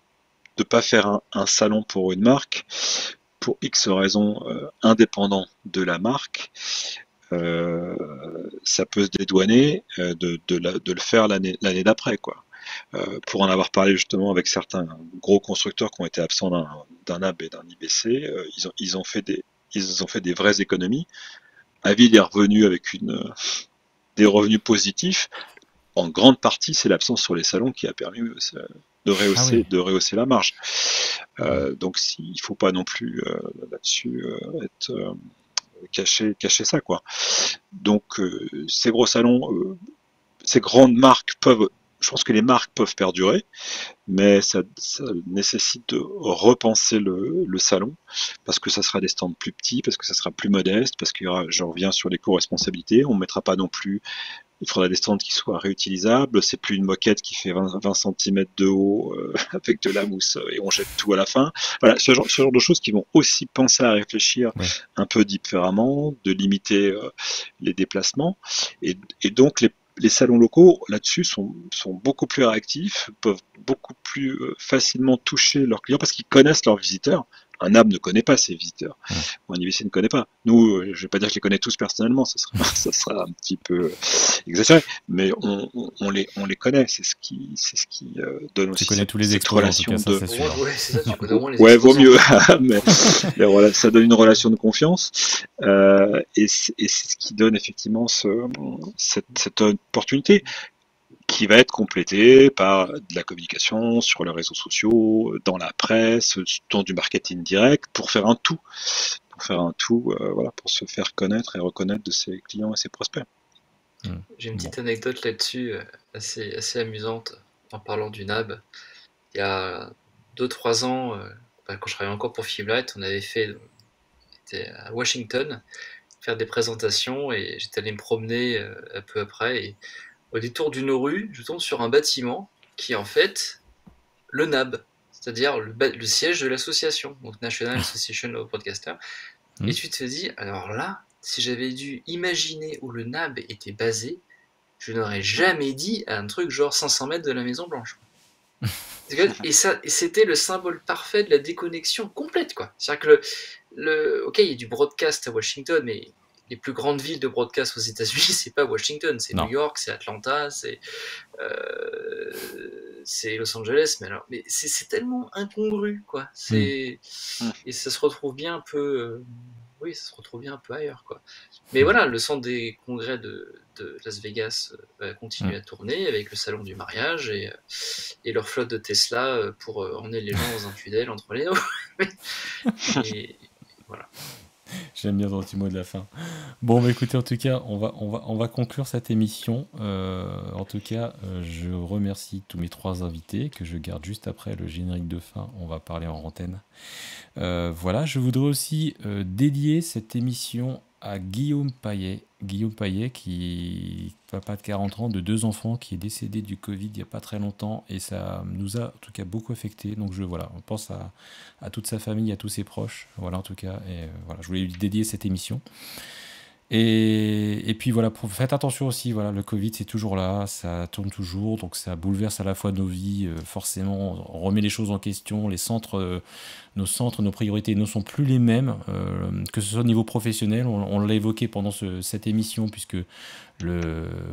ne pas faire un salon pour une marque, pour X raisons indépendant de la marque, ça peut se dédouaner de le faire l'année d'après, quoi. Pour en avoir parlé justement avec certains gros constructeurs qui ont été absents d'un AB et d'un IBC, ils ont fait des vraies économies. Avid est revenu avec des revenus positifs. En grande partie, c'est l'absence sur les salons qui a permis de rehausser la marge. Donc il ne faut pas non plus là-dessus cacher ça, quoi. Donc ces gros salons, ces grandes marques je pense que les marques peuvent perdurer, mais ça nécessite de repenser le salon, parce que ça sera des stands plus petits, parce que ça sera plus modeste, parce que je reviens sur les co-responsabilités, on ne mettra pas non plus, il faudra des stands qui soient réutilisables, c'est plus une moquette qui fait 20 cm de haut avec de la mousse et on jette tout à la fin. Voilà, ce genre de choses qui vont aussi penser à réfléchir un peu différemment, de limiter les déplacements, et donc les salons locaux là-dessus sont beaucoup plus réactifs, peuvent beaucoup plus facilement toucher leurs clients parce qu'ils connaissent leurs visiteurs. Un AB ne connaît pas ses visiteurs, ou un IBC ne connaît pas. Nous, je ne vais pas dire que je les connais tous personnellement, ça sera un petit peu exagéré, mais on les connaît, c'est ce qui donne aussi cette relation de... Ouais, c'est ça, tu connais au moins les ouais, vaut mieux, mais voilà, ça donne une relation de confiance, et c'est ce qui donne effectivement cette opportunité, qui va être complété par de la communication sur les réseaux sociaux, dans la presse, dans du marketing direct, pour faire un tout, voilà, pour se faire connaître et reconnaître de ses clients et ses prospects. J'ai une petite anecdote là-dessus, assez amusante, en parlant du NAB. Il y a 2-3 ans, quand je travaillais encore pour Fieldlight, on avait était à Washington, faire des présentations, et j'étais allé me promener un peu après, et au détour d'une rue, je tombe sur un bâtiment qui est en fait le NAB, c'est-à-dire le siège de l'association, donc National Association of Broadcasters. Et tu te dis, alors là, si j'avais dû imaginer où le NAB était basé, je n'aurais jamais dit un truc genre 500 mètres de la Maison Blanche. Et c'était le symbole parfait de la déconnexion complète, quoi. C'est-à-dire que ok, il y a du broadcast à Washington, mais les plus grandes villes de broadcast aux États-Unis, c'est pas Washington, c'est New York, c'est Atlanta, c'est c'est Los Angeles, mais c'est tellement incongru, quoi. Et ça se retrouve bien un peu, oui, ça se retrouve bien un peu ailleurs, quoi. Mais voilà, le centre des congrès de Las Vegas va continuer à tourner avec le salon du mariage et leur flotte de Tesla pour emmener les gens dans un tunnel entre les deux. Et voilà. J'aime bien ton petit mot de la fin. Bon, bah écoutez, en tout cas, on va conclure cette émission. En tout cas, je remercie tous mes 3 invités que je garde juste après le générique de fin. On va parler en antenne. Voilà, je voudrais aussi dédier cette émission à Guillaume Payet. Guillaume Payet, qui papa de 40 ans, de 2 enfants, qui est décédé du Covid il n'y a pas très longtemps, et ça nous a en tout cas beaucoup affecté. Donc on pense à toute sa famille, à tous ses proches. Voilà, en tout cas, et voilà, je voulais lui dédier cette émission. Et puis voilà, faites attention aussi, voilà, le Covid c'est toujours là, ça tourne toujours, donc ça bouleverse à la fois nos vies, forcément, on remet les choses en question, nos centres, nos priorités ne sont plus les mêmes, que ce soit au niveau professionnel, on l'a évoqué pendant cette émission, puisque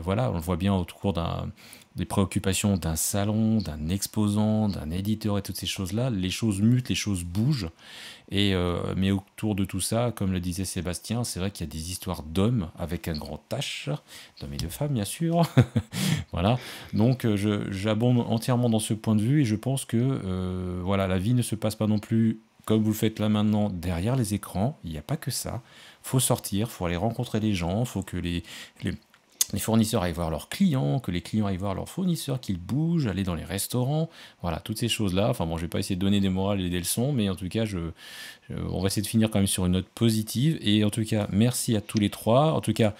voilà, on le voit bien au cours des préoccupations d'un salon, d'un exposant, d'un éditeur et toutes ces choses-là, les choses mutent, les choses bougent. Mais autour de tout ça, comme le disait Sébastien, c'est vrai qu'il y a des histoires d'hommes avec un grand H, d'hommes et de femmes bien sûr. Voilà. Donc j'abonde entièrement dans ce point de vue et je pense que voilà, la vie ne se passe pas non plus comme vous le faites là maintenant derrière les écrans. Il n'y a pas que ça. Faut sortir, faut aller rencontrer les gens, faut que les fournisseurs aillent voir leurs clients, que les clients aillent voir leurs fournisseurs, qu'ils bougent, aller dans les restaurants, voilà, toutes ces choses-là. Enfin bon, je vais pas essayer de donner des morales et des leçons, mais en tout cas, on va essayer de finir quand même sur une note positive. Et en tout cas, merci à tous les 3. En tout cas,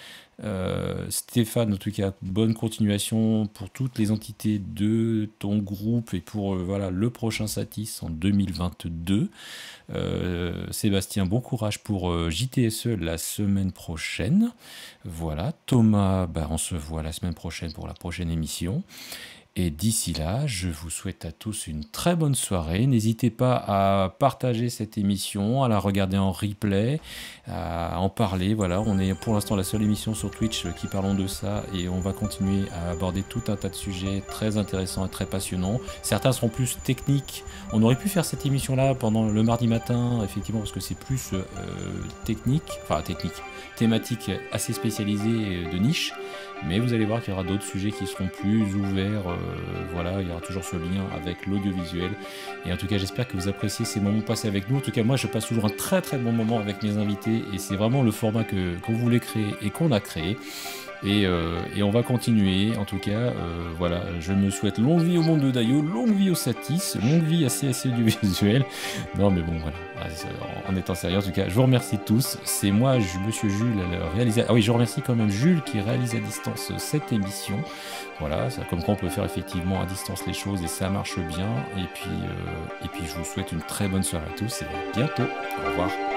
Stéphane, en tout cas, bonne continuation pour toutes les entités de ton groupe et pour voilà, le prochain Satis en 2022. Sébastien, bon courage pour JTSE la semaine prochaine. Voilà, Thomas, on se voit la semaine prochaine pour la prochaine émission. Et d'ici là, je vous souhaite à tous une très bonne soirée. N'hésitez pas à partager cette émission, à la regarder en replay, à en parler. Voilà, on est pour l'instant la seule émission sur Twitch qui parlons de ça et on va continuer à aborder tout un tas de sujets très intéressants et très passionnants. Certains seront plus techniques. On aurait pu faire cette émission-là pendant le mardi matin, effectivement, parce que c'est plus thématique assez spécialisée de niche. Mais vous allez voir qu'il y aura d'autres sujets qui seront plus ouverts. Voilà, il y aura toujours ce lien avec l'audiovisuel. Et en tout cas, j'espère que vous appréciez ces moments passés avec nous. En tout cas, moi, je passe toujours un très très bon moment avec mes invités. Et c'est vraiment le format qu'on voulait créer et qu'on a créé. Et on va continuer. En tout cas, voilà, je me souhaite longue vie au monde de Dayo, longue vie au Satis, longue vie à CSC Audiovisuel. Non, mais bon, voilà. En étant sérieux, en tout cas, je vous remercie tous. C'est moi, monsieur Jules, le réalisateur. Ah oui, je remercie quand même Jules qui réalise à distance cette émission. Voilà, c'est comme quoi on peut faire effectivement à distance les choses et ça marche bien. Et puis je vous souhaite une très bonne soirée à tous et à bientôt. Au revoir.